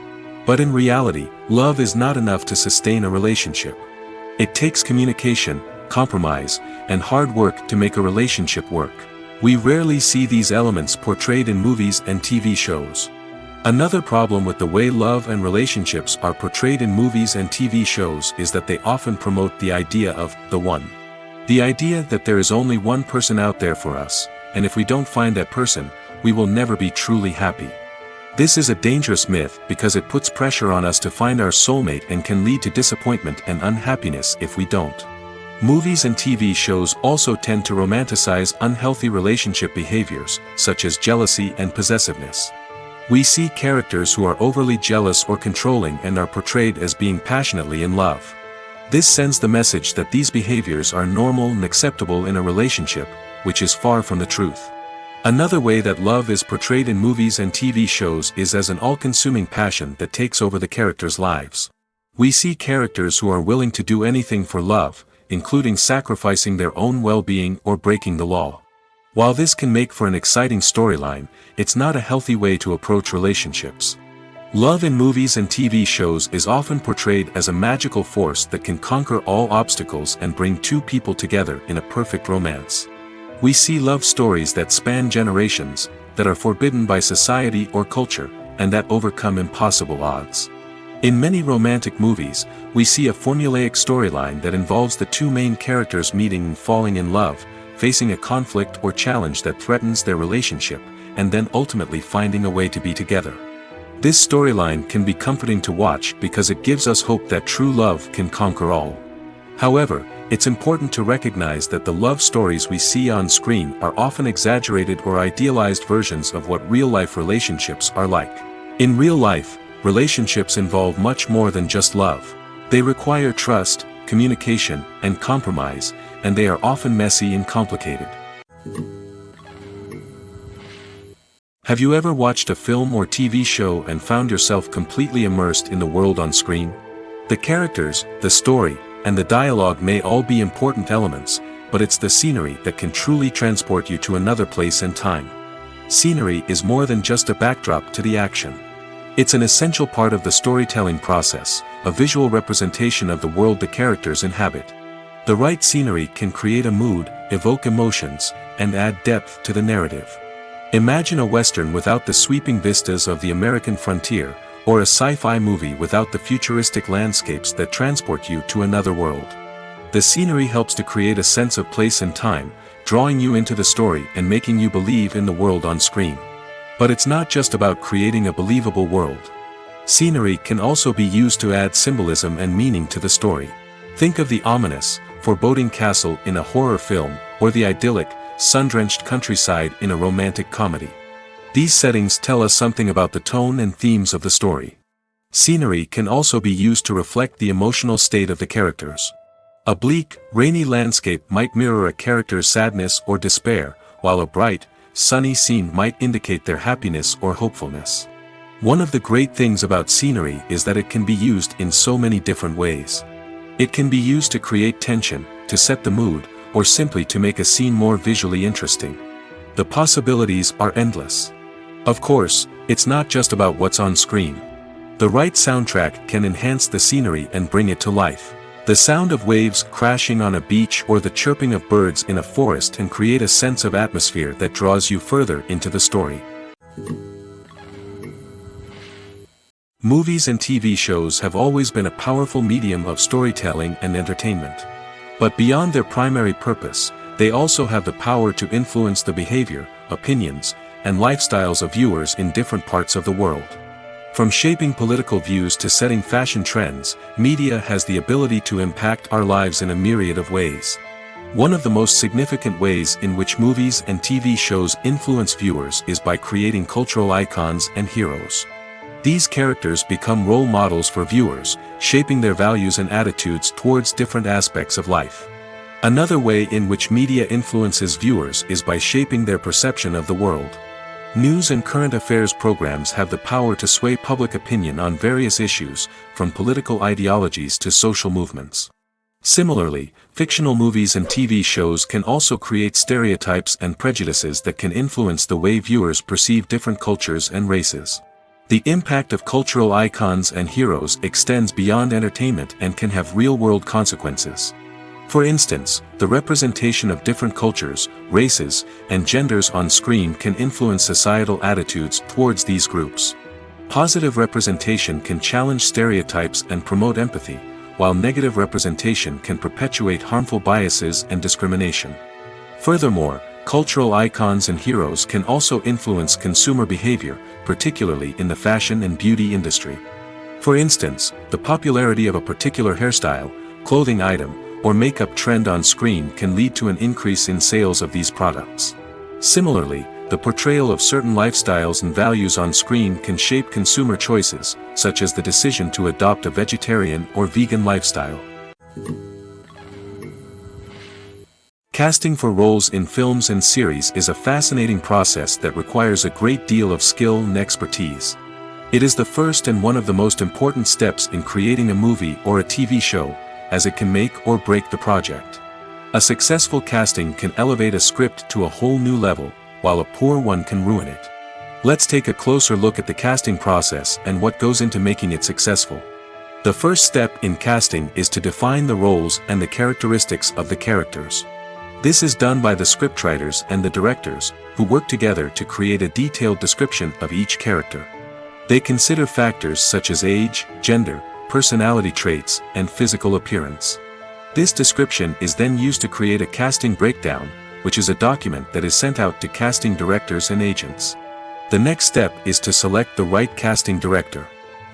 [SPEAKER 1] But in reality, love is not enough to sustain a relationship. It takes communication, compromise, and hard work to make a relationship work. We rarely see these elements portrayed in movies and TV shows. Another problem with the way love and relationships are portrayed in movies and TV shows is that they often promote the idea of the one. The idea that there is only one person out there for us, and if we don't find that person, we will never be truly happy. This is a dangerous myth because it puts pressure on us to find our soulmate and can lead to disappointment and unhappiness if we don't. Movies and TV shows also tend to romanticize unhealthy relationship behaviors, such as jealousy and possessiveness. We see characters who are overly jealous or controlling and are portrayed as being passionately in love. This sends the message that these behaviors are normal and acceptable in a relationship, which is far from the truth. Another way that love is portrayed in movies and TV shows is as an all-consuming passion that takes over the characters' lives. We see characters who are willing to do anything for love, including sacrificing their own well-being or breaking the law. While this can make for an exciting storyline, it's not a healthy way to approach relationships. Love in movies and TV shows is often portrayed as a magical force that can conquer all obstacles and bring two people together in a perfect romance. We see love stories that span generations, that are forbidden by society or culture, and that overcome impossible odds. In many romantic movies, we see a formulaic storyline that involves the two main characters meeting and falling in love, facing a conflict or challenge that threatens their relationship, and then ultimately finding a way to be together. This storyline can be comforting to watch because it gives us hope that true love can conquer all. However, it's important to recognize that the love stories we see on screen are often exaggerated or idealized versions of what real-life relationships are like. In real life, relationships involve much more than just love. They require trust, communication, and compromise, and they are often messy and complicated. Have you ever watched a film or TV show and found yourself completely immersed in the world on screen? The characters, the story, and the dialogue may all be important elements, but it's the scenery that can truly transport you to another place and time. Scenery is more than just a backdrop to the action. It's an essential part of the storytelling process, a visual representation of the world the characters inhabit. The right scenery can create a mood, evoke emotions, and add depth to the narrative. Imagine a Western without the sweeping vistas of the American frontier, or a sci-fi movie without the futuristic landscapes that transport you to another world. The scenery helps to create a sense of place and time, drawing you into the story and making you believe in the world on screen. But it's not just about creating a believable world. Scenery can also be used to add symbolism and meaning to the story. Think of the ominous, foreboding castle in a horror film, or the idyllic, sun-drenched countryside in a romantic comedy. These settings tell us something about the tone and themes of the story. Scenery can also be used to reflect the emotional state of the characters. A bleak, rainy landscape might mirror a character's sadness or despair, while a bright, sunny scene might indicate their happiness or hopefulness. One of the great things about scenery is that it can be used in so many different ways. It can be used to create tension, to set the mood, or simply to make a scene more visually interesting. The possibilities are endless. Of course, it's not just about what's on screen. The right soundtrack can enhance the scenery and bring it to life. The sound of waves crashing on a beach or the chirping of birds in a forest can create a sense of atmosphere that draws you further into the story. Movies and TV shows have always been a powerful medium of storytelling and entertainment. But beyond their primary purpose, they also have the power to influence the behavior, opinions, and lifestyles of viewers in different parts of the world. From shaping political views to setting fashion trends, media has the ability to impact our lives in a myriad of ways. One of the most significant ways in which movies and TV shows influence viewers is by creating cultural icons and heroes. These characters become role models for viewers, shaping their values and attitudes towards different aspects of life. Another way in which media influences viewers is by shaping their perception of the world. News and current affairs programs have the power to sway public opinion on various issues, from political ideologies to social movements. Similarly, fictional movies and TV shows can also create stereotypes and prejudices that can influence the way viewers perceive different cultures and races. The impact of cultural icons and heroes extends beyond entertainment and can have real-world consequences. For instance, the representation of different cultures, races, and genders on screen can influence societal attitudes towards these groups. Positive representation can challenge stereotypes and promote empathy, while negative representation can perpetuate harmful biases and discrimination. Furthermore, cultural icons and heroes can also influence consumer behavior, particularly in the fashion and beauty industry. For instance, the popularity of a particular hairstyle, clothing item, or makeup trend on screen can lead to an increase in sales of these products. Similarly, the portrayal of certain lifestyles and values on screen can shape consumer choices, such as the decision to adopt a vegetarian or vegan lifestyle. Casting for roles in films and series is a fascinating process that requires a great deal of skill and expertise. It is the first and one of the most important steps in creating a movie or a TV show, as it can make or break the project. A successful casting can elevate a script to a whole new level, while a poor one can ruin it. Let's take a closer look at the casting process and what goes into making it successful. The first step in casting is to define the roles and the characteristics of the characters. This is done by the scriptwriters and the directors, who work together to create a detailed description of each character. They consider factors such as age, gender, personality traits, and physical appearance. This description is then used to create a casting breakdown, which is a document that is sent out to casting directors and agents. The next step is to select the right casting director.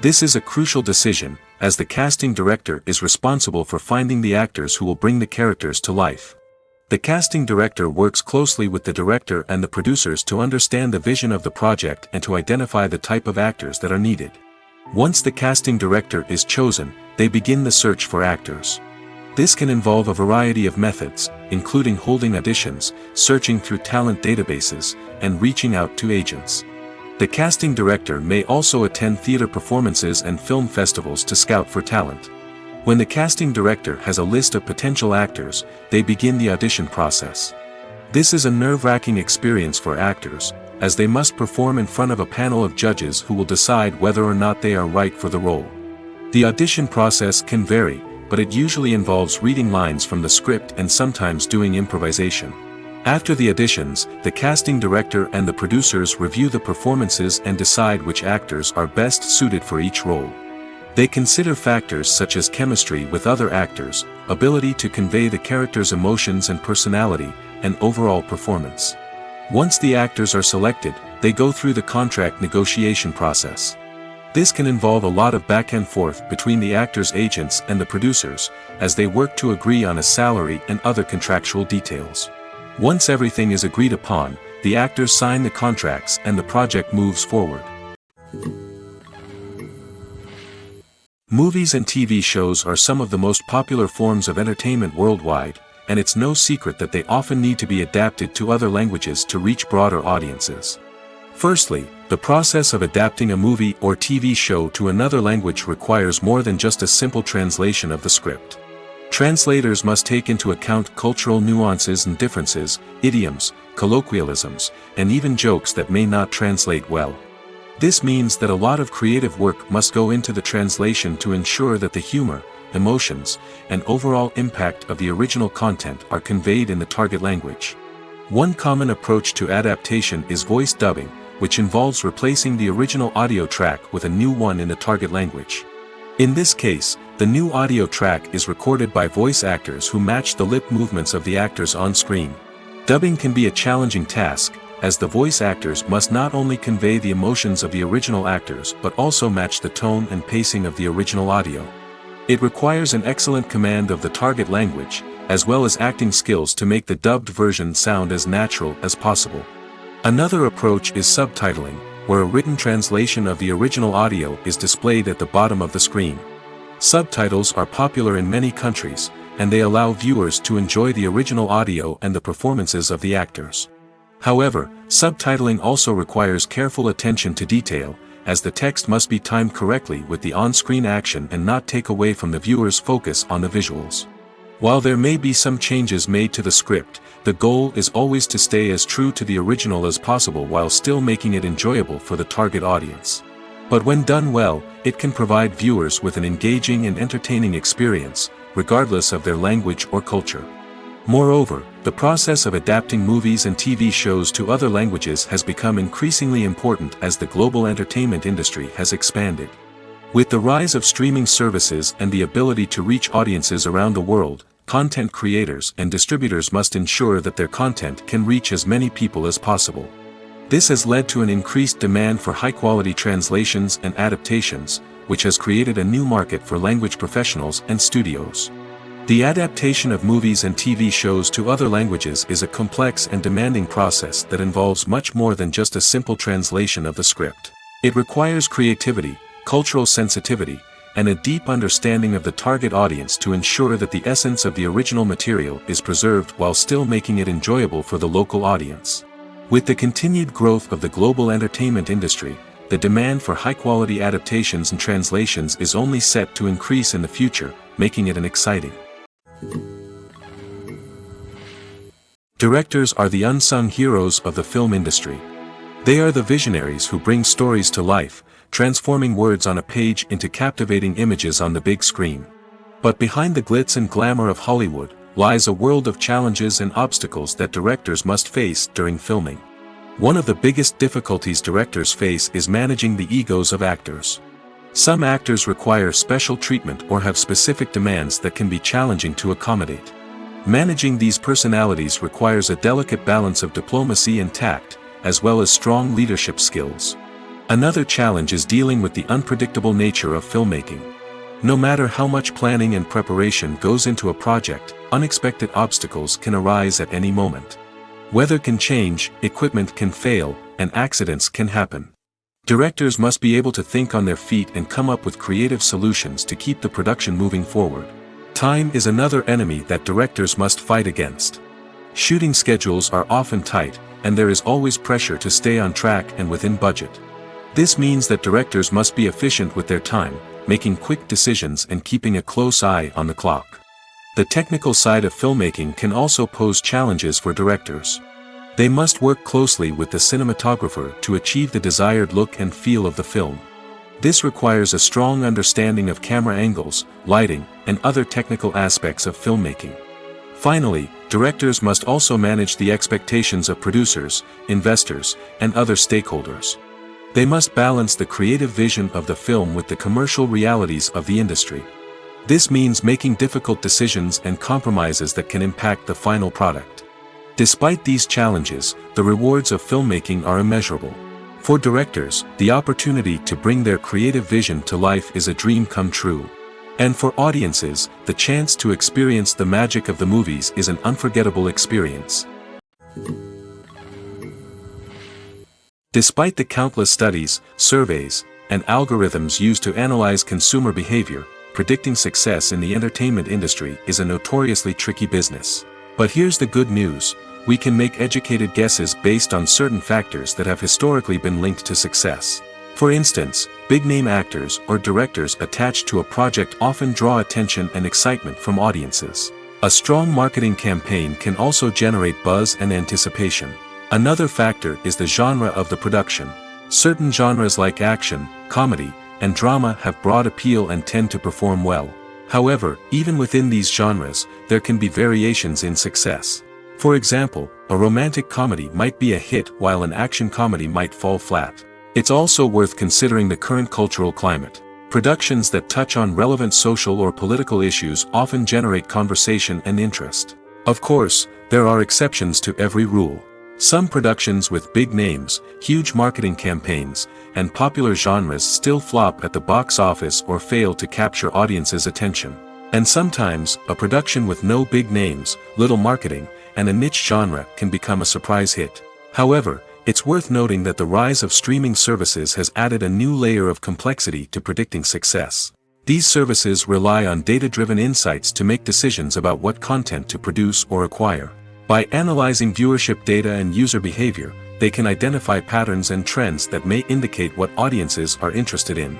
[SPEAKER 1] This is a crucial decision, as the casting director is responsible for finding the actors who will bring the characters to life. The casting director works closely with the director and the producers to understand the vision of the project and to identify the type of actors that are needed. Once the casting director is chosen, they begin the search for actors. This can involve a variety of methods, including holding auditions, searching through talent databases, and reaching out to agents. The casting director may also attend theater performances and film festivals to scout for talent. When the casting director has a list of potential actors, they begin the audition process. This is a nerve-wracking experience for actors, as they must perform in front of a panel of judges who will decide whether or not they are right for the role. The audition process can vary, but it usually involves reading lines from the script and sometimes doing improvisation. After the auditions, the casting director and the producers review the performances and decide which actors are best suited for each role. They consider factors such as chemistry with other actors, ability to convey the character's emotions and personality, and overall performance. Once the actors are selected, they go through the contract negotiation process. This can involve a lot of back and forth between the actors' agents and the producers, as they work to agree on a salary and other contractual details. Once everything is agreed upon, the actors sign the contracts and the project moves forward. Movies and TV shows are some of the most popular forms of entertainment worldwide, and it's no secret that they often need to be adapted to other languages to reach broader audiences. Firstly, the process of adapting a movie or TV show to another language requires more than just a simple translation of the script. Translators must take into account cultural nuances and differences, idioms, colloquialisms, and even jokes that may not translate well. This means that a lot of creative work must go into the translation to ensure that the humor, emotions, and overall impact of the original content are conveyed in the target language. One common approach to adaptation is voice dubbing, which involves replacing the original audio track with a new one in the target language. In this case, the new audio track is recorded by voice actors who match the lip movements of the actors on screen. Dubbing can be a challenging task, as the voice actors must not only convey the emotions of the original actors but also match the tone and pacing of the original audio. It requires an excellent command of the target language, as well as acting skills to make the dubbed version sound as natural as possible. Another approach is subtitling, where a written translation of the original audio is displayed at the bottom of the screen. Subtitles are popular in many countries, and they allow viewers to enjoy the original audio and the performances of the actors. However, subtitling also requires careful attention to detail, as the text must be timed correctly with the on-screen action and not take away from the viewer's focus on the visuals. While there may be some changes made to the script, the goal is always to stay as true to the original as possible while still making it enjoyable for the target audience. But when done well, it can provide viewers with an engaging and entertaining experience, regardless of their language or culture. Moreover, the process of adapting movies and TV shows to other languages has become increasingly important as the global entertainment industry has expanded. With the rise of streaming services and the ability to reach audiences around the world, content creators and distributors must ensure that their content can reach as many people as possible. This has led to an increased demand for high-quality translations and adaptations, which has created a new market for language professionals and studios. The adaptation of movies and TV shows to other languages is a complex and demanding process that involves much more than just a simple translation of the script. It requires creativity, cultural sensitivity, and a deep understanding of the target audience to ensure that the essence of the original material is preserved while still making it enjoyable for the local audience. With the continued growth of the global entertainment industry, the demand for high-quality adaptations and translations is only set to increase in the future, making it an exciting. Directors are the unsung heroes of the film industry. They are the visionaries who bring stories to life, transforming words on a page into captivating images on the big screen. But behind the glitz and glamour of Hollywood, lies a world of challenges and obstacles that directors must face during filming. One of the biggest difficulties directors face is managing the egos of actors. Some actors require special treatment or have specific demands that can be challenging to accommodate. Managing these personalities requires a delicate balance of diplomacy and tact, as well as strong leadership skills. Another challenge is dealing with the unpredictable nature of filmmaking. No matter how much planning and preparation goes into a project, unexpected obstacles can arise at any moment. Weather can change, equipment can fail, and accidents can happen. Directors must be able to think on their feet and come up with creative solutions to keep the production moving forward. Time is another enemy that directors must fight against. Shooting schedules are often tight, and there is always pressure to stay on track and within budget. This means that directors must be efficient with their time, making quick decisions and keeping a close eye on the clock. The technical side of filmmaking can also pose challenges for directors. They must work closely with the cinematographer to achieve the desired look and feel of the film. This requires a strong understanding of camera angles, lighting, and other technical aspects of filmmaking. Finally, directors must also manage the expectations of producers, investors, and other stakeholders. They must balance the creative vision of the film with the commercial realities of the industry. This means making difficult decisions and compromises that can impact the final product. Despite these challenges, the rewards of filmmaking are immeasurable. For directors, the opportunity to bring their creative vision to life is a dream come true. And for audiences, the chance to experience the magic of the movies is an unforgettable experience. Despite the countless studies, surveys, and algorithms used to analyze consumer behavior, predicting success in the entertainment industry is a notoriously tricky business. But here's the good news: we can make educated guesses based on certain factors that have historically been linked to success. For instance, big-name actors or directors attached to a project often draw attention and excitement from audiences. A strong marketing campaign can also generate buzz and anticipation. Another factor is the genre of the production. Certain genres like action, comedy, and drama have broad appeal and tend to perform well. However, even within these genres, there can be variations in success. For example, a romantic comedy might be a hit while an action comedy might fall flat. It's also worth considering the current cultural climate. Productions that touch on relevant social or political issues often generate conversation and interest. Of course, there are exceptions to every rule. Some productions with big names, huge marketing campaigns, and popular genres still flop at the box office or fail to capture audiences' attention. And sometimes, a production with no big names, little marketing, and a niche genre can become a surprise hit. However, it's worth noting that the rise of streaming services has added a new layer of complexity to predicting success. These services rely on data-driven insights to make decisions about what content to produce or acquire. By analyzing viewership data and user behavior, they can identify patterns and trends that may indicate what audiences are interested in.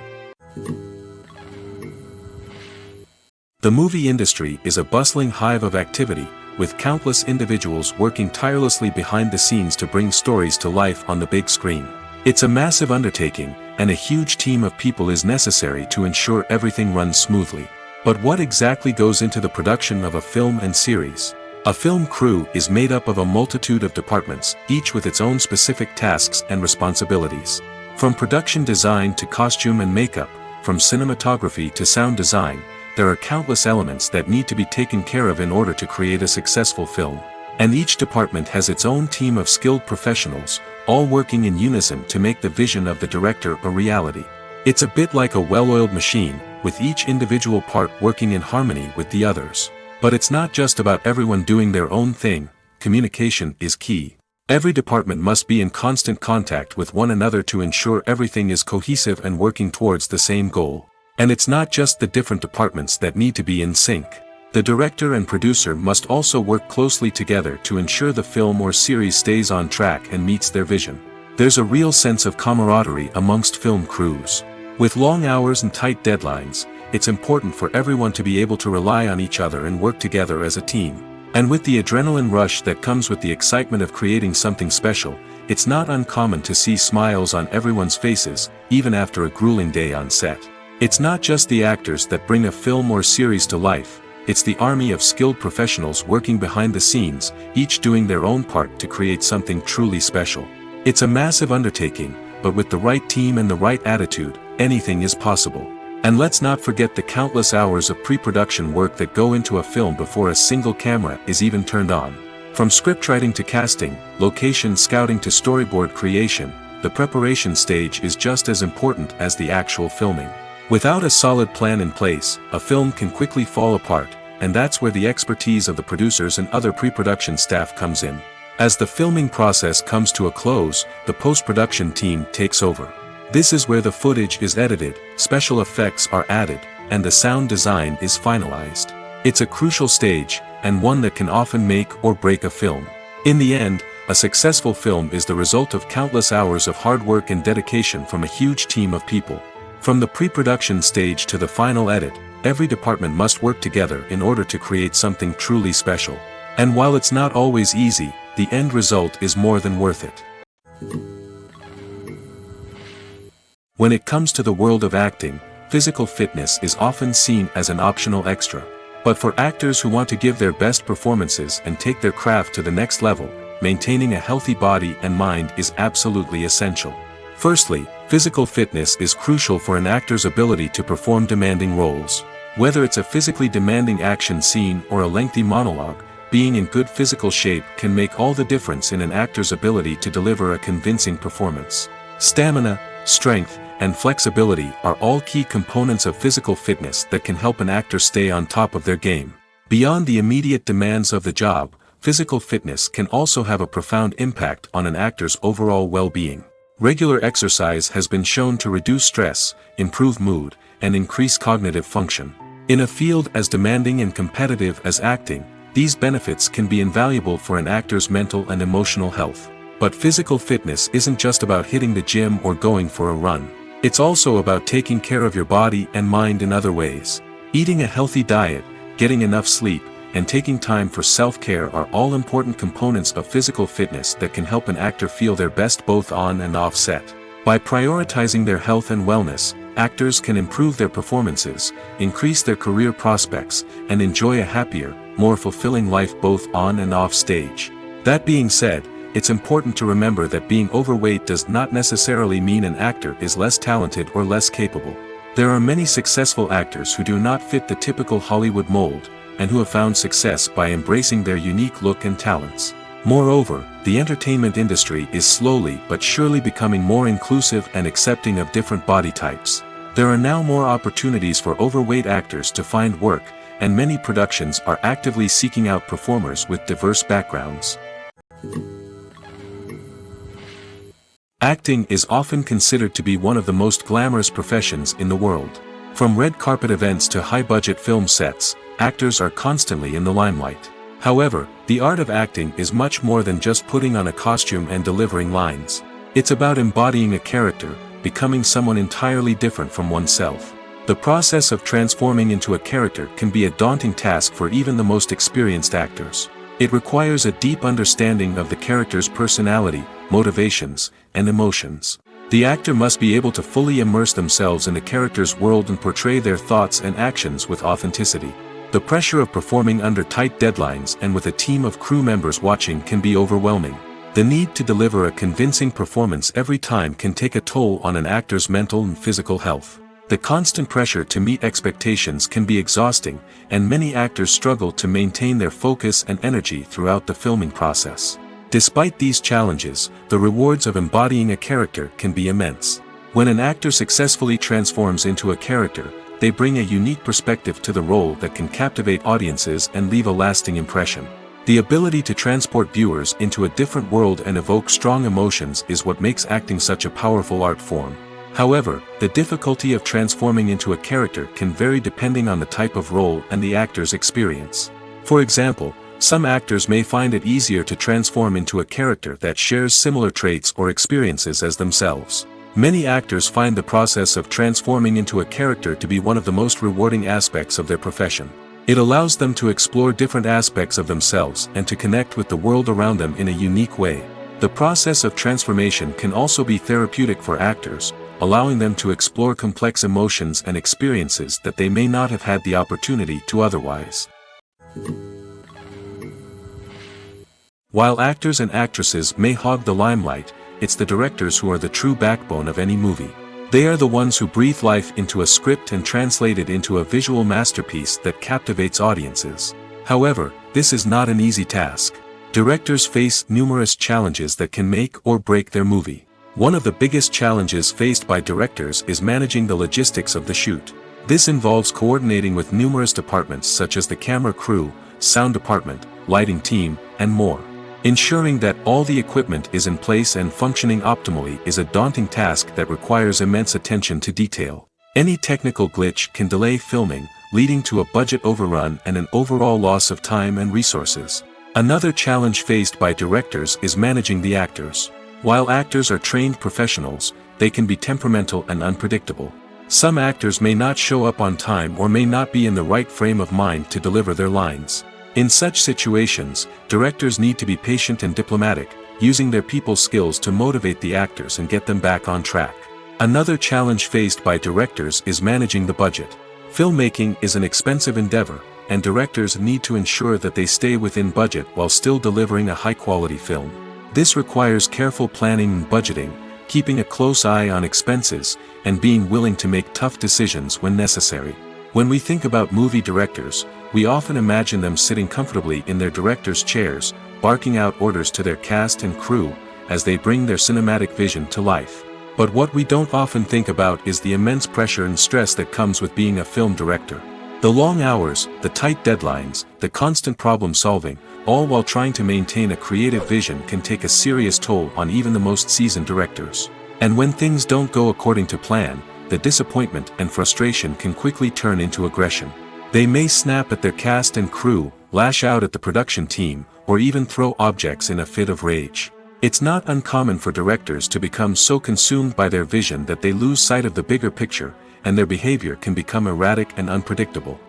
[SPEAKER 1] The movie industry is a bustling hive of activity, with countless individuals working tirelessly behind the scenes to bring stories to life on the big screen. It's a massive undertaking, and a huge team of people is necessary to ensure everything runs smoothly. But what exactly goes into the production of a film and series? A film crew is made up of a multitude of departments, each with its own specific tasks and responsibilities. From production design to costume and makeup, from cinematography to sound design, there are countless elements that need to be taken care of in order to create a successful film. And each department has its own team of skilled professionals, all working in unison to make the vision of the director a reality. It's a bit like a well-oiled machine, with each individual part working in harmony with the others. But it's not just about everyone doing their own thing. Communication is key. Every department must be in constant contact with one another to ensure everything is cohesive and working towards the same goal. And it's not just the different departments that need to be in sync. The director and producer must also work closely together to ensure the film or series stays on track and meets their vision. There's a real sense of camaraderie amongst film crews. With long hours and tight deadlines, it's important for everyone to be able to rely on each other and work together as a team. And with the adrenaline rush that comes with the excitement of creating something special, it's not uncommon to see smiles on everyone's faces, even after a grueling day on set. It's not just the actors that bring a film or series to life, it's the army of skilled professionals working behind the scenes, each doing their own part to create something truly special. It's a massive undertaking, but with the right team and the right attitude, anything is possible. And let's not forget the countless hours of pre-production work that go into a film before a single camera is even turned on. From scriptwriting to casting, location scouting to storyboard creation, the preparation stage is just as important as the actual filming. Without a solid plan in place, a film can quickly fall apart, and that's where the expertise of the producers and other pre-production staff comes in. As the filming process comes to a close, the post-production team takes over. This is where the footage is edited, special effects are added, and the sound design is finalized. It's a crucial stage, and one that can often make or break a film. In the end, a successful film is the result of countless hours of hard work and dedication from a huge team of people. From the pre-production stage to the final edit, every department must work together in order to create something truly special. And while it's not always easy, the end result is more than worth it. When it comes to the world of acting, physical fitness is often seen as an optional extra. But for actors who want to give their best performances and take their craft to the next level, maintaining a healthy body and mind is absolutely essential. Firstly, physical fitness is crucial for an actor's ability to perform demanding roles. Whether it's a physically demanding action scene or a lengthy monologue, being in good physical shape can make all the difference in an actor's ability to deliver a convincing performance. Stamina, strength, and flexibility are all key components of physical fitness that can help an actor stay on top of their game. Beyond the immediate demands of the job, physical fitness can also have a profound impact on an actor's overall well-being. Regular exercise has been shown to reduce stress, improve mood, and increase cognitive function. In a field as demanding and competitive as acting, these benefits can be invaluable for an actor's mental and emotional health. But physical fitness isn't just about hitting the gym or going for a run. It's also about taking care of your body and mind in other ways. Eating a healthy diet, getting enough sleep, and taking time for self-care are all important components of physical fitness that can help an actor feel their best both on and off set. By prioritizing their health and wellness, actors can improve their performances, increase their career prospects, and enjoy a happier, more fulfilling life both on and off stage. That being said, it's important to remember that being overweight does not necessarily mean an actor is less talented or less capable. There are many successful actors who do not fit the typical Hollywood mold, and who have found success by embracing their unique look and talents. Moreover, the entertainment industry is slowly but surely becoming more inclusive and accepting of different body types. There are now more opportunities for overweight actors to find work, and many productions are actively seeking out performers with diverse backgrounds. Acting is often considered to be one of the most glamorous professions in the world. From red carpet events to high-budget film sets, actors are constantly in the limelight. However, the art of acting is much more than just putting on a costume and delivering lines. It's about embodying a character, becoming someone entirely different from oneself. The process of transforming into a character can be a daunting task for even the most experienced actors. It requires a deep understanding of the character's personality, motivations, and emotions. The actor must be able to fully immerse themselves in the character's world and portray their thoughts and actions with authenticity. The pressure of performing under tight deadlines and with a team of crew members watching can be overwhelming. The need to deliver a convincing performance every time can take a toll on an actor's mental and physical health. The constant pressure to meet expectations can be exhausting, and many actors struggle to maintain their focus and energy throughout the filming process. Despite these challenges, the rewards of embodying a character can be immense. When an actor successfully transforms into a character, they bring a unique perspective to the role that can captivate audiences and leave a lasting impression. The ability to transport viewers into a different world and evoke strong emotions is what makes acting such a powerful art form. However, the difficulty of transforming into a character can vary depending on the type of role and the actor's experience. For example, some actors may find it easier to transform into a character that shares similar traits or experiences as themselves. Many actors find the process of transforming into a character to be one of the most rewarding aspects of their profession. It allows them to explore different aspects of themselves and to connect with the world around them in a unique way. The process of transformation can also be therapeutic for actors, allowing them to explore complex emotions and experiences that they may not have had the opportunity to otherwise. While actors and actresses may hog the limelight, it's the directors who are the true backbone of any movie. They are the ones who breathe life into a script and translate it into a visual masterpiece that captivates audiences. However, this is not an easy task. Directors face numerous challenges that can make or break their movie. One of the biggest challenges faced by directors is managing the logistics of the shoot. This involves coordinating with numerous departments such as the camera crew, sound department, lighting team, and more. Ensuring that all the equipment is in place and functioning optimally is a daunting task that requires immense attention to detail. Any technical glitch can delay filming, leading to a budget overrun and an overall loss of time and resources. Another challenge faced by directors is managing the actors. While actors are trained professionals, they can be temperamental and unpredictable. Some actors may not show up on time or may not be in the right frame of mind to deliver their lines. In such situations, directors need to be patient and diplomatic, using their people skills to motivate the actors and get them back on track. Another challenge faced by directors is managing the budget. Filmmaking is an expensive endeavor, and directors need to ensure that they stay within budget while still delivering a high-quality film. This requires careful planning and budgeting, keeping a close eye on expenses, and being willing to make tough decisions when necessary. When we think about movie directors, we often imagine them sitting comfortably in their director's chairs, barking out orders to their cast and crew, as they bring their cinematic vision to life. But what we don't often think about is the immense pressure and stress that comes with being a film director. The long hours, the tight deadlines, the constant problem solving, all while trying to maintain a creative vision can take a serious toll on even the most seasoned directors. And when things don't go according to plan, the disappointment and frustration can quickly turn into aggression. They may snap at their cast and crew, lash out at the production team, or even throw objects in a fit of rage. It's not uncommon for directors to become so consumed by their vision that they lose sight of the bigger picture, and their behavior can become erratic and unpredictable.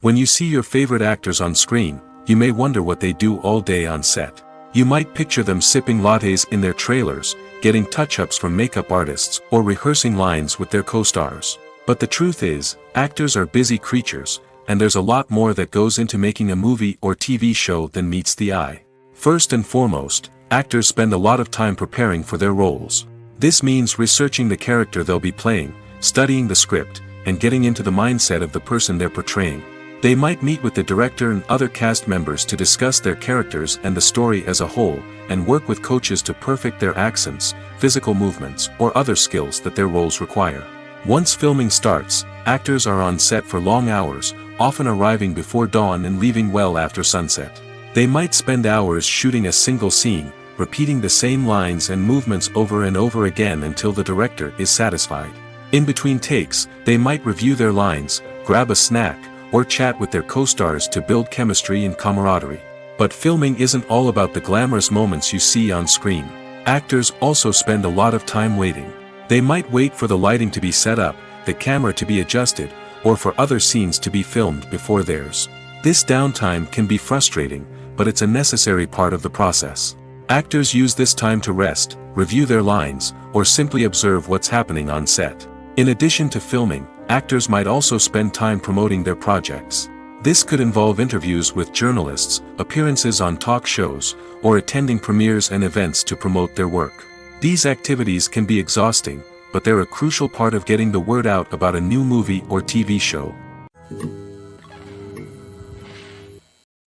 [SPEAKER 1] When you see your favorite actors on screen, you may wonder what they do all day on set. You might picture them sipping lattes in their trailers, getting touch-ups from makeup artists, or rehearsing lines with their co-stars. But the truth is, actors are busy creatures, and there's a lot more that goes into making a movie or TV show than meets the eye. First and foremost, actors spend a lot of time preparing for their roles. This means researching the character they'll be playing, studying the script, and getting into the mindset of the person they're portraying. They might meet with the director and other cast members to discuss their characters and the story as a whole, and work with coaches to perfect their accents, physical movements, or other skills that their roles require. Once filming starts, actors are on set for long hours, often arriving before dawn and leaving well after sunset. They might spend hours shooting a single scene, repeating the same lines and movements over and over again until the director is satisfied. In between takes, they might review their lines, grab a snack, or chat with their co-stars to build chemistry and camaraderie. But filming isn't all about the glamorous moments you see on screen. Actors also spend a lot of time waiting. They might wait for the lighting to be set up, the camera to be adjusted, or for other scenes to be filmed before theirs. This downtime can be frustrating, but it's a necessary part of the process. Actors use this time to rest, review their lines, or simply observe what's happening on set. In addition to filming, actors might also spend time promoting their projects. This could involve interviews with journalists, appearances on talk shows, or attending premieres and events to promote their work. These activities can be exhausting, but they're a crucial part of getting the word out about a new movie or TV show.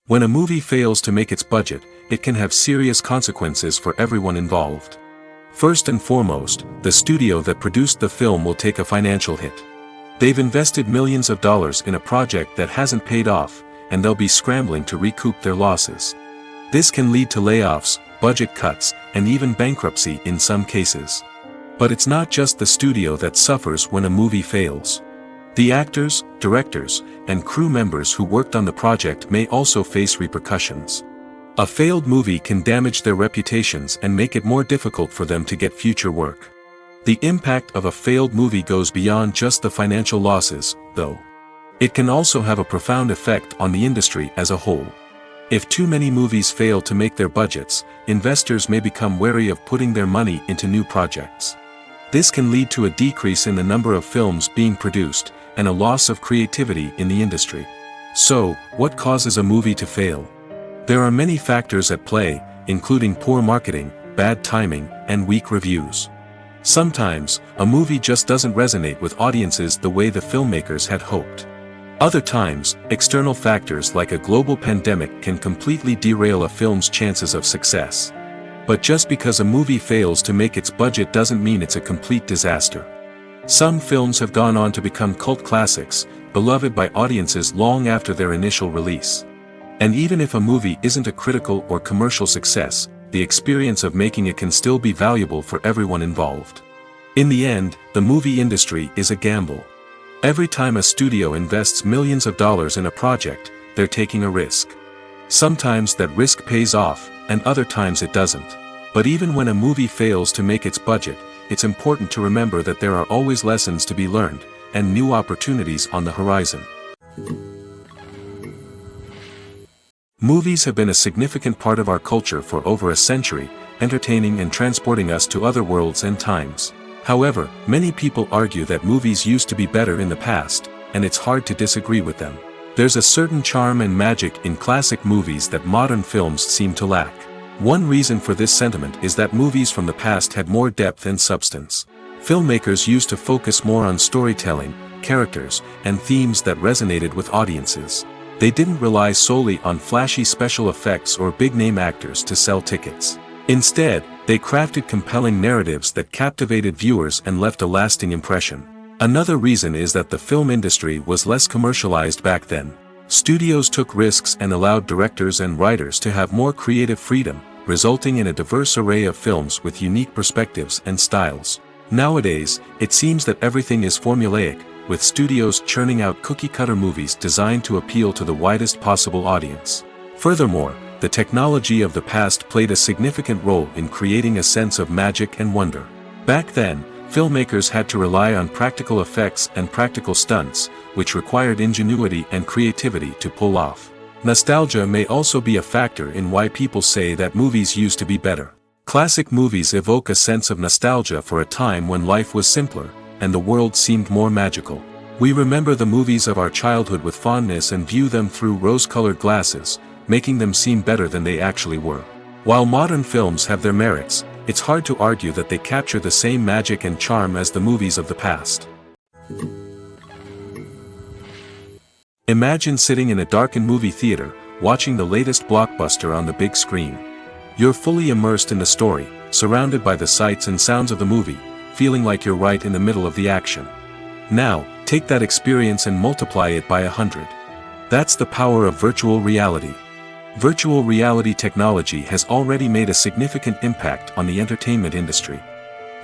[SPEAKER 1] When a movie fails to make its budget, it can have serious consequences for everyone involved. First and foremost, the studio that produced the film will take a financial hit. They've invested millions of dollars in a project that hasn't paid off, and they'll be scrambling to recoup their losses. This can lead to layoffs, budget cuts, and even bankruptcy in some cases. But it's not just the studio that suffers when a movie fails. The actors, directors, and crew members who worked on the project may also face repercussions. A failed movie can damage their reputations and make it more difficult for them to get future work. The impact of a failed movie goes beyond just the financial losses, though. It can also have a profound effect on the industry as a whole. If too many movies fail to make their budgets, investors may become wary of putting their money into new projects. This can lead to a decrease in the number of films being produced, and a loss of creativity in the industry. So, what causes a movie to fail? There are many factors at play, including poor marketing, bad timing, and weak reviews. Sometimes, a movie just doesn't resonate with audiences the way the filmmakers had hoped. Other times, external factors like a global pandemic can completely derail a film's chances of success. But just because a movie fails to make its budget doesn't mean it's a complete disaster. Some films have gone on to become cult classics, beloved by audiences long after their initial release. And even if a movie isn't a critical or commercial success, the experience of making it can still be valuable for everyone involved. In the end, the movie industry is a gamble. Every time a studio invests millions of dollars in a project, they're taking a risk. Sometimes that risk pays off, and other times it doesn't. But even when a movie fails to make its budget, it's important to remember that there are always lessons to be learned, and new opportunities on the horizon. Movies have been a significant part of our culture for over a century, entertaining and transporting us to other worlds and times. However, many people argue that movies used to be better in the past, and it's hard to disagree with them. There's a certain charm and magic in classic movies that modern films seem to lack. One reason for this sentiment is that movies from the past had more depth and substance. Filmmakers used to focus more on storytelling, characters, and themes that resonated with audiences. They didn't rely solely on flashy special effects or big-name actors to sell tickets. Instead, they crafted compelling narratives that captivated viewers and left a lasting impression. Another reason is that the film industry was less commercialized back then. Studios took risks and allowed directors and writers to have more creative freedom, resulting in a diverse array of films with unique perspectives and styles. Nowadays, it seems that everything is formulaic, with studios churning out cookie-cutter movies designed to appeal to the widest possible audience. Furthermore, the technology of the past played a significant role in creating a sense of magic and wonder. Back then, filmmakers had to rely on practical effects and practical stunts, which required ingenuity and creativity to pull off. Nostalgia may also be a factor in why people say that movies used to be better. Classic movies evoke a sense of nostalgia for a time when life was simpler, and the world seemed more magical. We remember the movies of our childhood with fondness and view them through rose-colored glasses, making them seem better than they actually were. While modern films have their merits, it's hard to argue that they capture the same magic and charm as the movies of the past. Imagine sitting in a darkened movie theater, watching the latest blockbuster on the big screen. You're fully immersed in the story, surrounded by the sights and sounds of the movie, feeling like you're right in the middle of the action. Now, take that experience and multiply it by 100. That's the power of virtual reality. Virtual reality technology has already made a significant impact on the entertainment industry.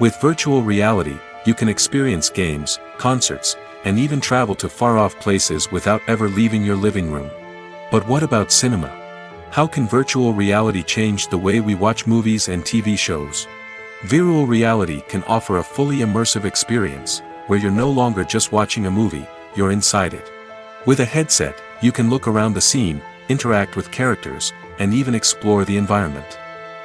[SPEAKER 1] With virtual reality, you can experience games, concerts, and even travel to far-off places without ever leaving your living room. But what about cinema? How can virtual reality change the way we watch movies and TV shows? Virtual reality can offer a fully immersive experience, where you're no longer just watching a movie, you're inside it. With a headset, you can look around the scene, interact with characters, and even explore the environment.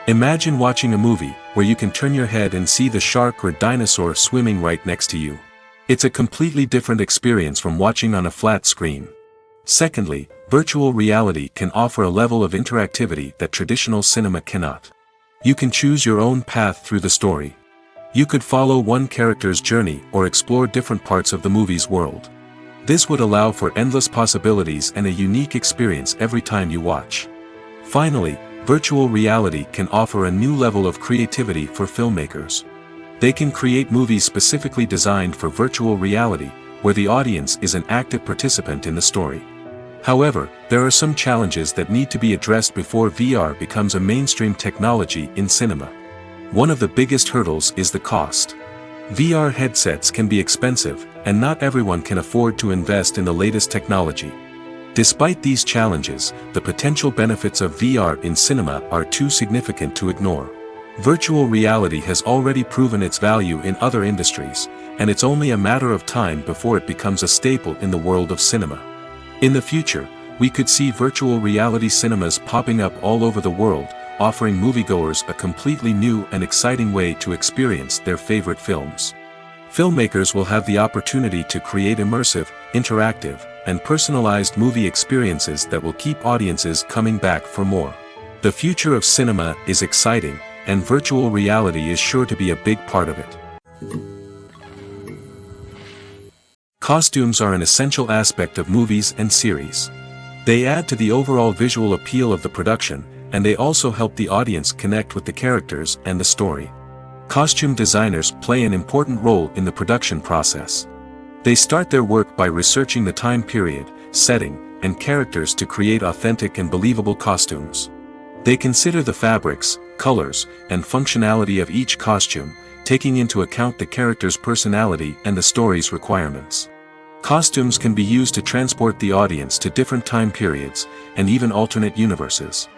[SPEAKER 1] Imagine watching a movie, where you can turn your head and see the shark or dinosaur swimming right next to you. It's a completely different experience from watching on a flat screen. Secondly, virtual reality can offer a level of interactivity that traditional cinema cannot. You can choose your own path through the story. You could follow one character's journey or explore different parts of the movie's world. This would allow for endless possibilities and a unique experience every time you watch. Finally, virtual reality can offer a new level of creativity for filmmakers. They can create movies specifically designed for virtual reality, where the audience is an active participant in the story. However, there are some challenges that need to be addressed before VR becomes a mainstream technology in cinema. One of the biggest hurdles is the cost. VR headsets can be expensive, and not everyone can afford to invest in the latest technology. Despite these challenges, the potential benefits of VR in cinema are too significant to ignore. Virtual reality has already proven its value in other industries, and it's only a matter of time before it becomes a staple in the world of cinema. In the future, We could see virtual reality cinemas popping up all over the world, offering moviegoers a completely new and exciting way to experience their favorite films. Filmmakers will have the opportunity to create immersive, interactive, and personalized movie experiences that will keep audiences coming back for more. The future of cinema is exciting, and virtual reality is sure to be a big part of it. Costumes are an essential aspect of movies and series. They add to the overall visual appeal of the production, and they also help the audience connect with the characters and the story. Costume designers play an important role in the production process. They start their work by researching the time period, setting, and characters to create authentic and believable costumes. They consider the fabrics, colors, and functionality of each costume, taking into account the character's personality and the story's requirements. Costumes can be used to transport the audience to different time periods, and even alternate universes.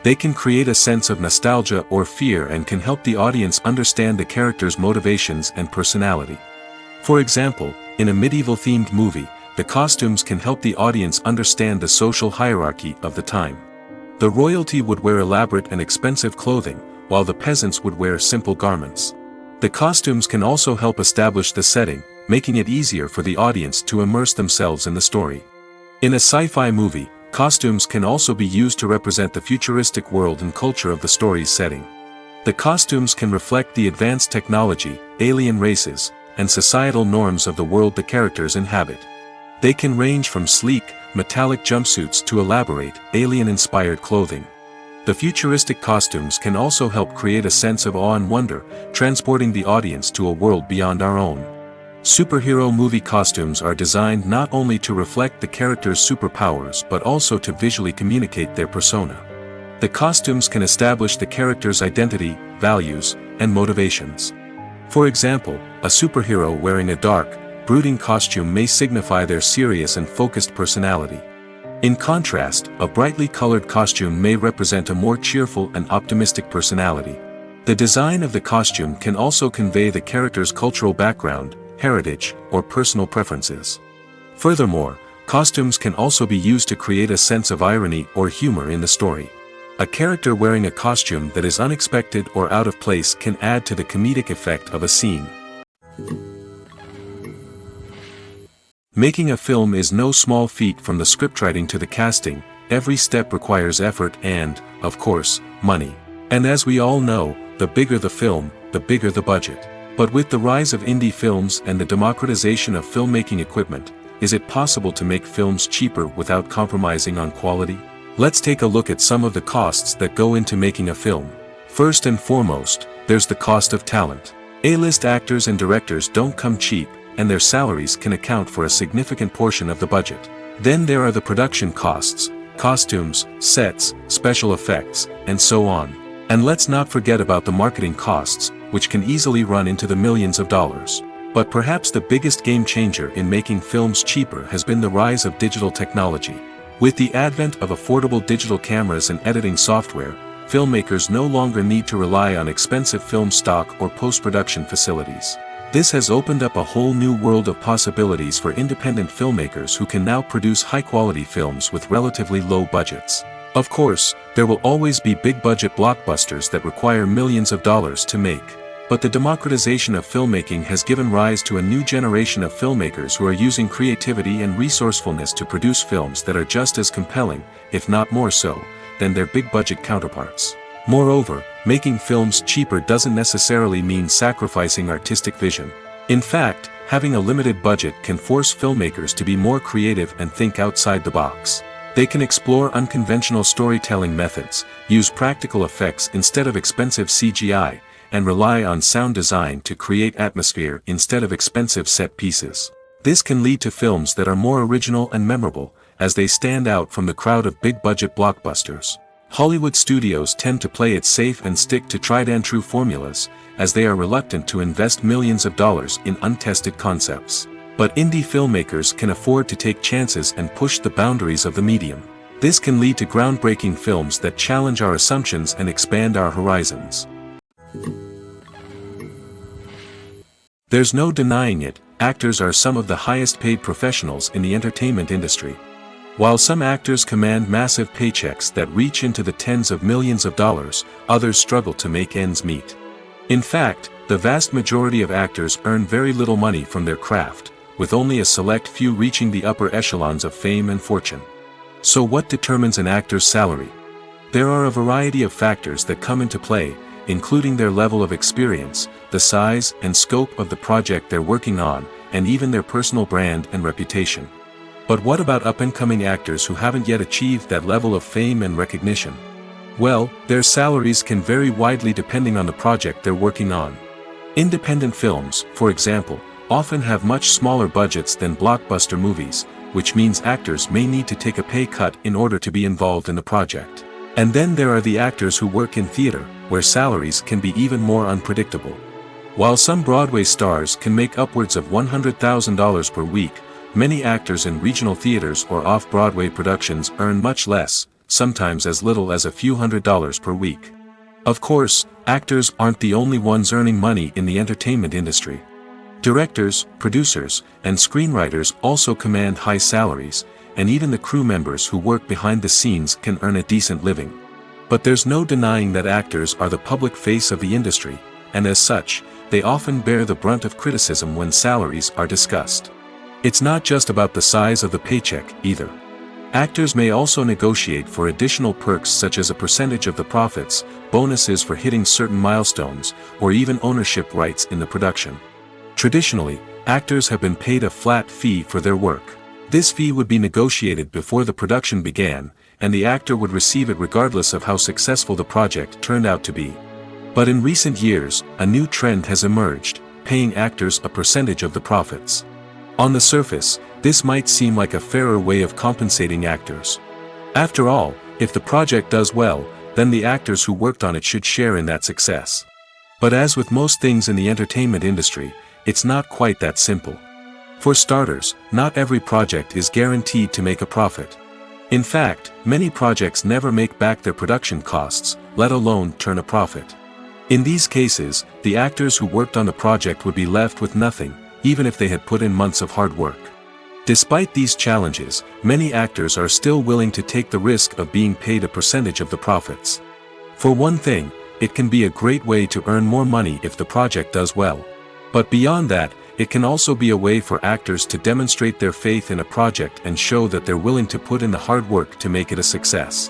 [SPEAKER 1] They can create a sense of nostalgia or fear and can help the audience understand the character's motivations and personality. For example, in a medieval-themed movie, the costumes can help the audience understand the social hierarchy of the time. The royalty would wear elaborate and expensive clothing, while the peasants would wear simple garments. The costumes can also help establish the setting, making it easier for the audience to immerse themselves in the story. In a sci-fi movie, costumes can also be used to represent the futuristic world and culture of the story's setting. The costumes can reflect the advanced technology, alien races, and societal norms of the world the characters inhabit. They can range from sleek, metallic jumpsuits to elaborate, alien-inspired clothing. The futuristic costumes can also help create a sense of awe and wonder, transporting the audience to a world beyond our own. Superhero movie costumes are designed not only to reflect the character's superpowers but also to visually communicate their persona. The costumes can establish the character's identity, values, and motivations. For example, a superhero wearing a dark, brooding costume may signify their serious and focused personality. In contrast, a brightly colored costume may represent a more cheerful and optimistic personality. The design of the costume can also convey the character's cultural background, heritage, or personal preferences. Furthermore, costumes can also be used to create a sense of irony or humor in the story. A character wearing a costume that is unexpected or out of place can add to the comedic effect of a scene. Making a film is no small feat. From the scriptwriting to the casting, every step requires effort and, of course, money. And as we all know, the bigger the film, the bigger the budget. But with the rise of indie films and the democratization of filmmaking equipment, is it possible to make films cheaper without compromising on quality? Let's take a look at some of the costs that go into making a film. First and foremost, there's the cost of talent. A-list actors and directors don't come cheap, and their salaries can account for a significant portion of the budget. Then there are the production costs, costumes, sets, special effects, and so on. And let's not forget about the marketing costs, which can easily run into the millions of dollars. But perhaps the biggest game changer in making films cheaper has been the rise of digital technology. With the advent of affordable digital cameras and editing software, filmmakers no longer need to rely on expensive film stock or post-production facilities. This has opened up a whole new world of possibilities for independent filmmakers who can now produce high-quality films with relatively low budgets. Of course, there will always be big-budget blockbusters that require millions of dollars to make. But the democratization of filmmaking has given rise to a new generation of filmmakers who are using creativity and resourcefulness to produce films that are just as compelling, if not more so, than their big-budget counterparts. Moreover, making films cheaper doesn't necessarily mean sacrificing artistic vision. In fact, having a limited budget can force filmmakers to be more creative and think outside the box. They can explore unconventional storytelling methods, use practical effects instead of expensive CGI, and rely on sound design to create atmosphere instead of expensive set pieces. This can lead to films that are more original and memorable, as they stand out from the crowd of big-budget blockbusters. Hollywood studios tend to play it safe and stick to tried-and-true formulas, as they are reluctant to invest millions of dollars in untested concepts. But indie filmmakers can afford to take chances and push the boundaries of the medium. This can lead to groundbreaking films that challenge our assumptions and expand our horizons. There's no denying it, actors are some of the highest paid professionals in the entertainment industry. While some actors command massive paychecks that reach into the tens of millions of dollars, others struggle to make ends meet. In fact, the vast majority of actors earn very little money from their craft, with only a select few reaching the upper echelons of fame and fortune. So what determines an actor's salary? There are a variety of factors that come into play, including their level of experience, the size and scope of the project they're working on, and even their personal brand and reputation. But what about up-and-coming actors who haven't yet achieved that level of fame and recognition? Well, their salaries can vary widely depending on the project they're working on. Independent films, for example, often have much smaller budgets than blockbuster movies, which means actors may need to take a pay cut in order to be involved in the project. And then there are the actors who work in theater, where salaries can be even more unpredictable. While some Broadway stars can make upwards of $100,000 per week, many actors in regional theaters or off-Broadway productions earn much less, sometimes as little as a few $100s per week. Of course, actors aren't the only ones earning money in the entertainment industry. Directors, producers, and screenwriters also command high salaries, and even the crew members who work behind the scenes can earn a decent living. But there's no denying that actors are the public face of the industry, and as such, they often bear the brunt of criticism when salaries are discussed. It's not just about the size of the paycheck, either. Actors may also negotiate for additional perks such as a percentage of the profits, bonuses for hitting certain milestones, or even ownership rights in the production. Traditionally, actors have been paid a flat fee for their work. This fee would be negotiated before the production began, and the actor would receive it regardless of how successful the project turned out to be. But in recent years, a new trend has emerged, paying actors a percentage of the profits. On the surface, this might seem like a fairer way of compensating actors. After all, if the project does well, then the actors who worked on it should share in that success. But as with most things in the entertainment industry, it's not quite that simple. For starters, not every project is guaranteed to make a profit. In fact, many projects never make back their production costs, let alone turn a profit. In these cases, the actors who worked on the project would be left with nothing, even if they had put in months of hard work. Despite these challenges, many actors are still willing to take the risk of being paid a percentage of the profits. For one thing, it can be a great way to earn more money if the project does well. But beyond that, it can also be a way for actors to demonstrate their faith in a project and show that they're willing to put in the hard work to make it a success.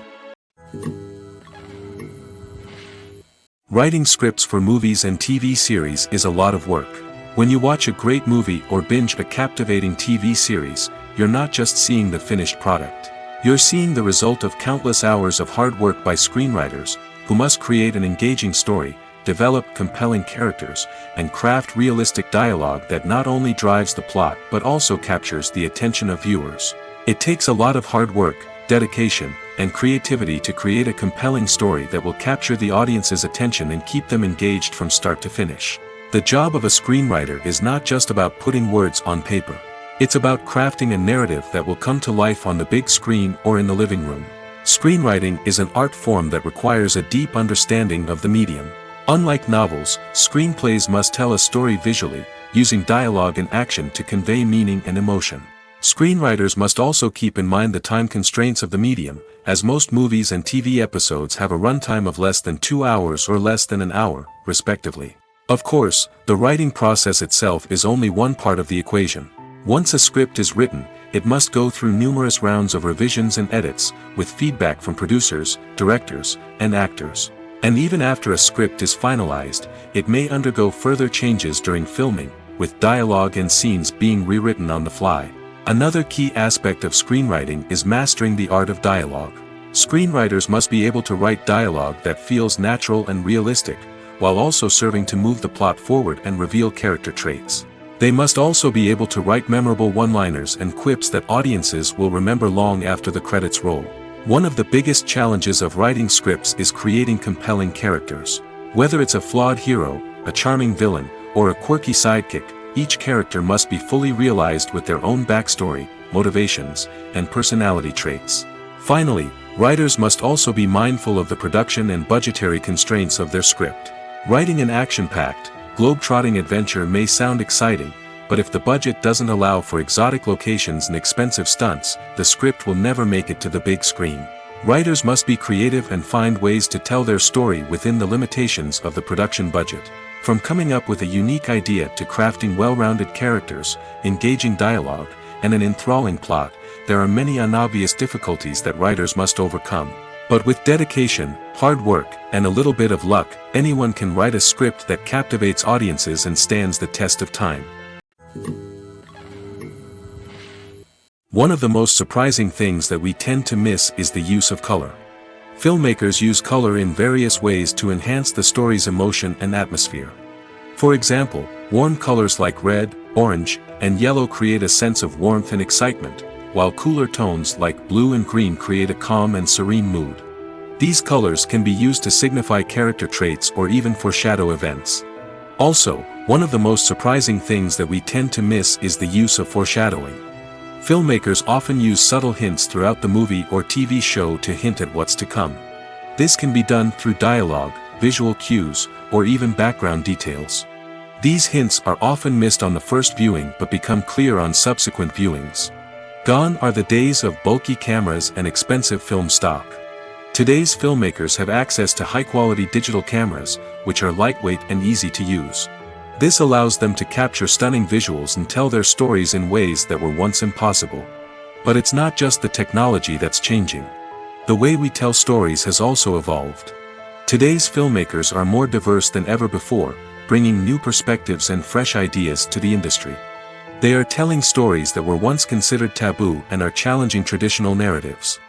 [SPEAKER 1] Writing scripts for movies and TV series is a lot of work. When you watch a great movie or binge a captivating TV series, you're not just seeing the finished product. You're seeing the result of countless hours of hard work by screenwriters, who must create an engaging story, develop compelling characters, and craft realistic dialogue that not only drives the plot but also captures the attention of viewers. It takes a lot of hard work, dedication, and creativity to create a compelling story that will capture the audience's attention and keep them engaged from start to finish. The job of a screenwriter is not just about putting words on paper. It's about crafting a narrative that will come to life on the big screen or in the living room. Screenwriting is an art form that requires a deep understanding of the medium. Unlike novels, screenplays must tell a story visually, using dialogue and action to convey meaning and emotion. Screenwriters must also keep in mind the time constraints of the medium, as most movies and TV episodes have a runtime of less than 2 hours or less than an hour, respectively. Of course, the writing process itself is only one part of the equation. Once a script is written, it must go through numerous rounds of revisions and edits, with feedback from producers, directors, and actors. And even after a script is finalized, it may undergo further changes during filming, with dialogue and scenes being rewritten on the fly. Another key aspect of screenwriting is mastering the art of dialogue. Screenwriters must be able to write dialogue that feels natural and realistic, while also serving to move the plot forward and reveal character traits. They must also be able to write memorable one-liners and quips that audiences will remember long after the credits roll. One of the biggest challenges of writing scripts is creating compelling characters. Whether it's a flawed hero, a charming villain, or a quirky sidekick, each character must be fully realized with their own backstory, motivations, and personality traits. Finally, writers must also be mindful of the production and budgetary constraints of their script. Writing an action-packed, globe-trotting adventure may sound exciting, but if the budget doesn't allow for exotic locations and expensive stunts, the script will never make it to the big screen. Writers must be creative and find ways to tell their story within the limitations of the production budget. From coming up with a unique idea to crafting well-rounded characters, engaging dialogue, and an enthralling plot, there are many unobvious difficulties that writers must overcome. But with dedication, hard work, and a little bit of luck, anyone can write a script that captivates audiences and stands the test of time. One of the most surprising things that we tend to miss is the use of color. Filmmakers use color in various ways to enhance the story's emotion and atmosphere. For example, warm colors like red, orange, and yellow create a sense of warmth and excitement, while cooler tones like blue and green create a calm and serene mood. These colors can be used to signify character traits or even foreshadow events. Also, one of the most surprising things that we tend to miss is the use of foreshadowing. Filmmakers often use subtle hints throughout the movie or TV show to hint at what's to come. This can be done through dialogue, visual cues, or even background details. These hints are often missed on the first viewing but become clear on subsequent viewings. Gone are the days of bulky cameras and expensive film stock. Today's filmmakers have access to high-quality digital cameras, which are lightweight and easy to use. This allows them to capture stunning visuals and tell their stories in ways that were once impossible. But it's not just the technology that's changing. The way we tell stories has also evolved. Today's filmmakers are more diverse than ever before, bringing new perspectives and fresh ideas to the industry. They are telling stories that were once considered taboo and are challenging traditional narratives.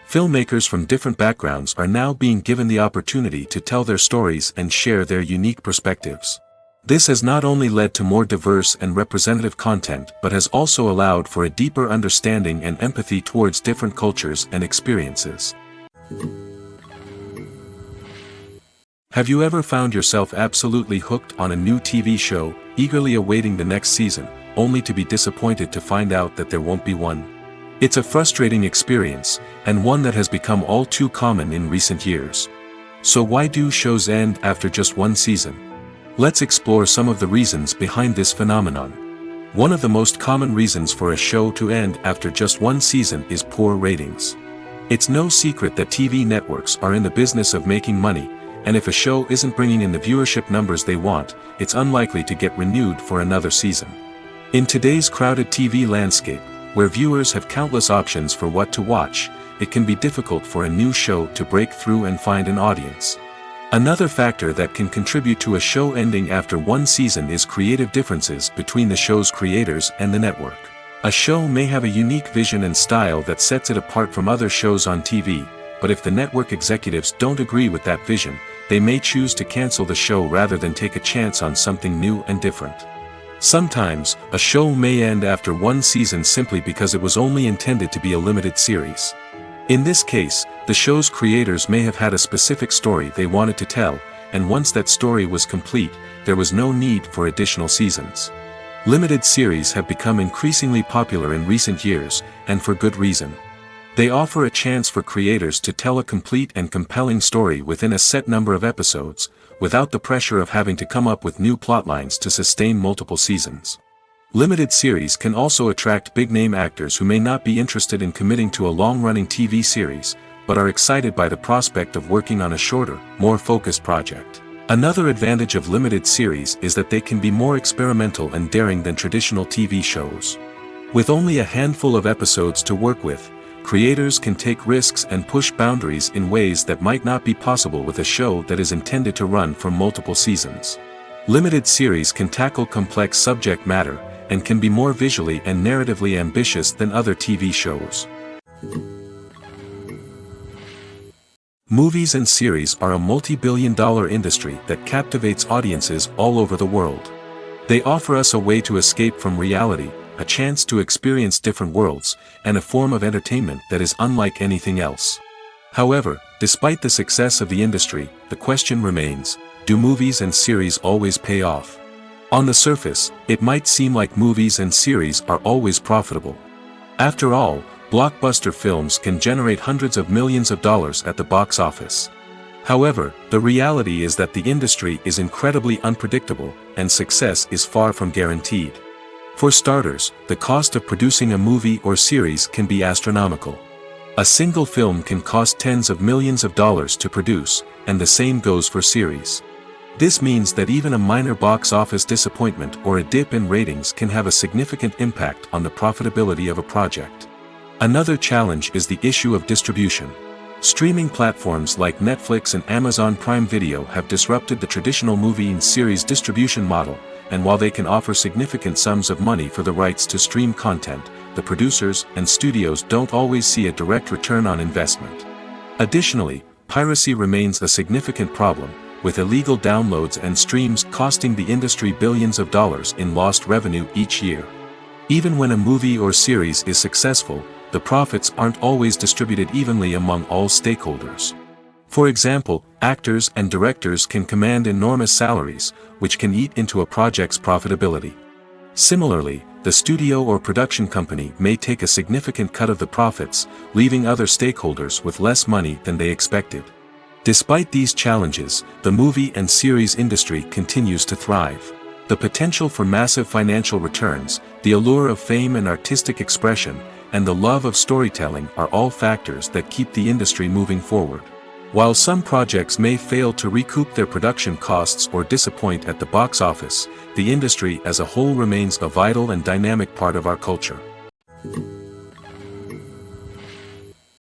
[SPEAKER 1] Filmmakers from different backgrounds are now being given the opportunity to tell their stories and share their unique perspectives. This has not only led to more diverse and representative content but has also allowed for a deeper understanding and empathy towards different cultures and experiences. Have you ever found yourself absolutely hooked on a new TV show, eagerly awaiting the next season, only to be disappointed to find out that there won't be one? It's a frustrating experience, and one that has become all too common in recent years. So why do shows end after just one season? Let's explore some of the reasons behind this phenomenon. One of the most common reasons for a show to end after just one season is poor ratings. It's no secret that TV networks are in the business of making money, and if a show isn't bringing in the viewership numbers they want, it's unlikely to get renewed for another season. In today's crowded TV landscape, where viewers have countless options for what to watch, it can be difficult for a new show to break through and find an audience. Another factor that can contribute to a show ending after one season is creative differences between the show's creators and the network. A show may have a unique vision and style that sets it apart from other shows on TV, but if the network executives don't agree with that vision, they may choose to cancel the show rather than take a chance on something new and different. Sometimes, a show may end after one season simply because it was only intended to be a limited series. In this case, the show's creators may have had a specific story they wanted to tell, and once that story was complete, there was no need for additional seasons. Limited series have become increasingly popular in recent years, and for good reason. They offer a chance for creators to tell a complete and compelling story within a set number of episodes, without the pressure of having to come up with new plotlines to sustain multiple seasons. Limited series can also attract big-name actors who may not be interested in committing to a long-running TV series, but are excited by the prospect of working on a shorter, more focused project. Another advantage of limited series is that they can be more experimental and daring than traditional TV shows. With only a handful of episodes to work with, creators can take risks and push boundaries in ways that might not be possible with a show that is intended to run for multiple seasons. Limited series can tackle complex subject matter, and can be more visually and narratively ambitious than other TV shows. Movies and series are a multi-billion-dollar industry that captivates audiences all over the world. They offer us a way to escape from reality, a chance to experience different worlds, and a form of entertainment that is unlike anything else. However, despite the success of the industry, the question remains, do movies and series always pay off? On the surface, it might seem like movies and series are always profitable. After all, blockbuster films can generate hundreds of millions of dollars at the box office. However, the reality is that the industry is incredibly unpredictable, and success is far from guaranteed. For starters, the cost of producing a movie or series can be astronomical. A single film can cost tens of millions of dollars to produce, and the same goes for series. This means that even a minor box office disappointment or a dip in ratings can have a significant impact on the profitability of a project. Another challenge is the issue of distribution. Streaming platforms like Netflix and Amazon Prime Video have disrupted the traditional movie and series distribution model, and while they can offer significant sums of money for the rights to stream content, the producers and studios don't always see a direct return on investment. Additionally, piracy remains a significant problem, with illegal downloads and streams costing the industry billions of dollars in lost revenue each year. Even when a movie or series is successful, the profits aren't always distributed evenly among all stakeholders. For example, actors and directors can command enormous salaries, which can eat into a project's profitability. Similarly, the studio or production company may take a significant cut of the profits, leaving other stakeholders with less money than they expected. Despite these challenges, the movie and series industry continues to thrive. The potential for massive financial returns, the allure of fame and artistic expression, and the love of storytelling are all factors that keep the industry moving forward. While some projects may fail to recoup their production costs or disappoint at the box office, the industry as a whole remains a vital and dynamic part of our culture.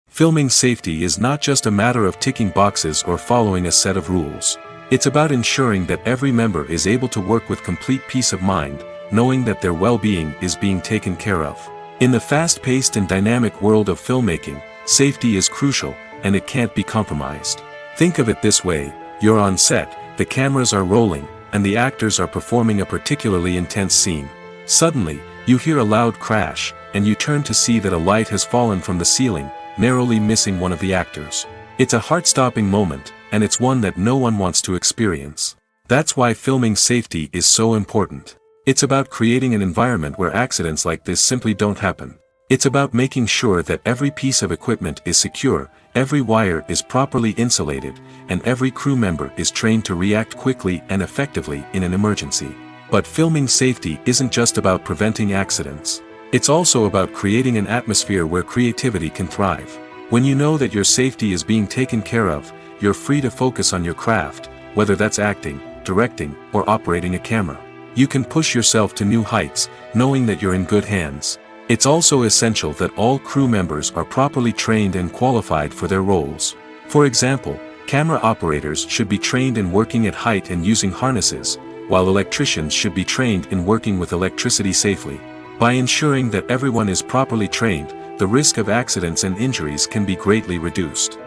[SPEAKER 1] Filming safety is not just a matter of ticking boxes or following a set of rules. It's about ensuring that every member is able to work with complete peace of mind, knowing that their well-being is being taken care of. In the fast-paced and dynamic world of filmmaking, safety is crucial, and it can't be compromised. Think of it this way: you're on set, the cameras are rolling, and the actors are performing a particularly intense scene. Suddenly, you hear a loud crash, and you turn to see that a light has fallen from the ceiling, narrowly missing one of the actors. It's a heart-stopping moment, and it's one that no one wants to experience. That's why filming safety is so important. It's about creating an environment where accidents like this simply don't happen. It's about making sure that every piece of equipment is secure, every wire is properly insulated, and every crew member is trained to react quickly and effectively in an emergency. But filming safety isn't just about preventing accidents. It's also about creating an atmosphere where creativity can thrive. When you know that your safety is being taken care of, you're free to focus on your craft, whether that's acting, directing, or operating a camera. You can push yourself to new heights, knowing that you're in good hands. It's also essential that all crew members are properly trained and qualified for their roles. For example, camera operators should be trained in working at height and using harnesses, while electricians should be trained in working with electricity safely. By ensuring that everyone is properly trained, the risk of accidents and injuries can be greatly reduced.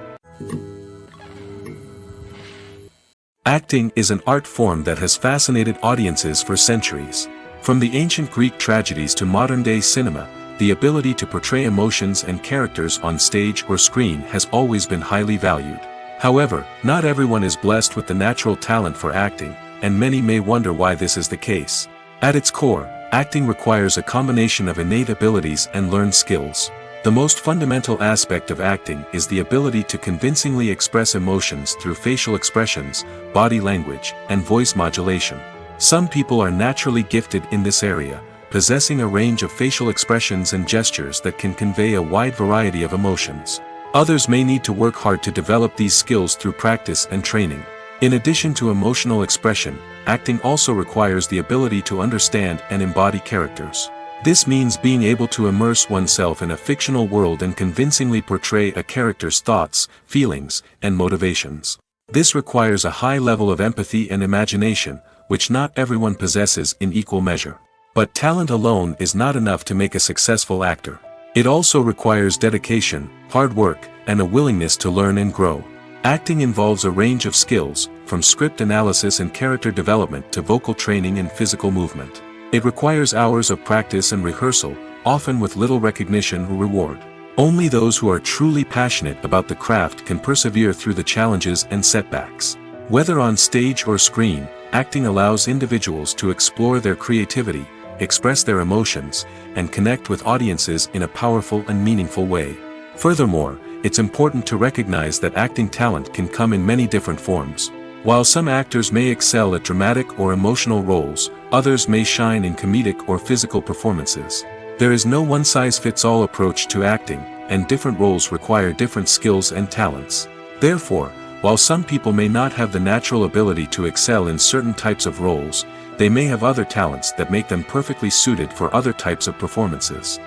[SPEAKER 1] Acting is an art form that has fascinated audiences for centuries. From the ancient Greek tragedies to modern-day cinema, the ability to portray emotions and characters on stage or screen has always been highly valued. However, not everyone is blessed with the natural talent for acting, and many may wonder why this is the case. At its core, acting requires a combination of innate abilities and learned skills. The most fundamental aspect of acting is the ability to convincingly express emotions through facial expressions, body language, and voice modulation. Some people are naturally gifted in this area, possessing a range of facial expressions and gestures that can convey a wide variety of emotions. Others may need to work hard to develop these skills through practice and training. In addition to emotional expression, acting also requires the ability to understand and embody characters. This means being able to immerse oneself in a fictional world and convincingly portray a character's thoughts, feelings, and motivations. This requires a high level of empathy and imagination, which not everyone possesses in equal measure. But talent alone is not enough to make a successful actor. It also requires dedication, hard work, and a willingness to learn and grow. Acting involves a range of skills, from script analysis and character development to vocal training and physical movement. It requires hours of practice and rehearsal, often with little recognition or reward. Only those who are truly passionate about the craft can persevere through the challenges and setbacks. Whether on stage or screen, acting allows individuals to explore their creativity, express their emotions, and connect with audiences in a powerful and meaningful way. Furthermore, it's important to recognize that acting talent can come in many different forms. While some actors may excel at dramatic or emotional roles, Others may shine in comedic or physical performances. There is no one-size-fits-all approach to acting, and different roles require different skills and talents. Therefore, while some people may not have the natural ability to excel in certain types of roles, they may have other talents that make them perfectly suited for other types of performances.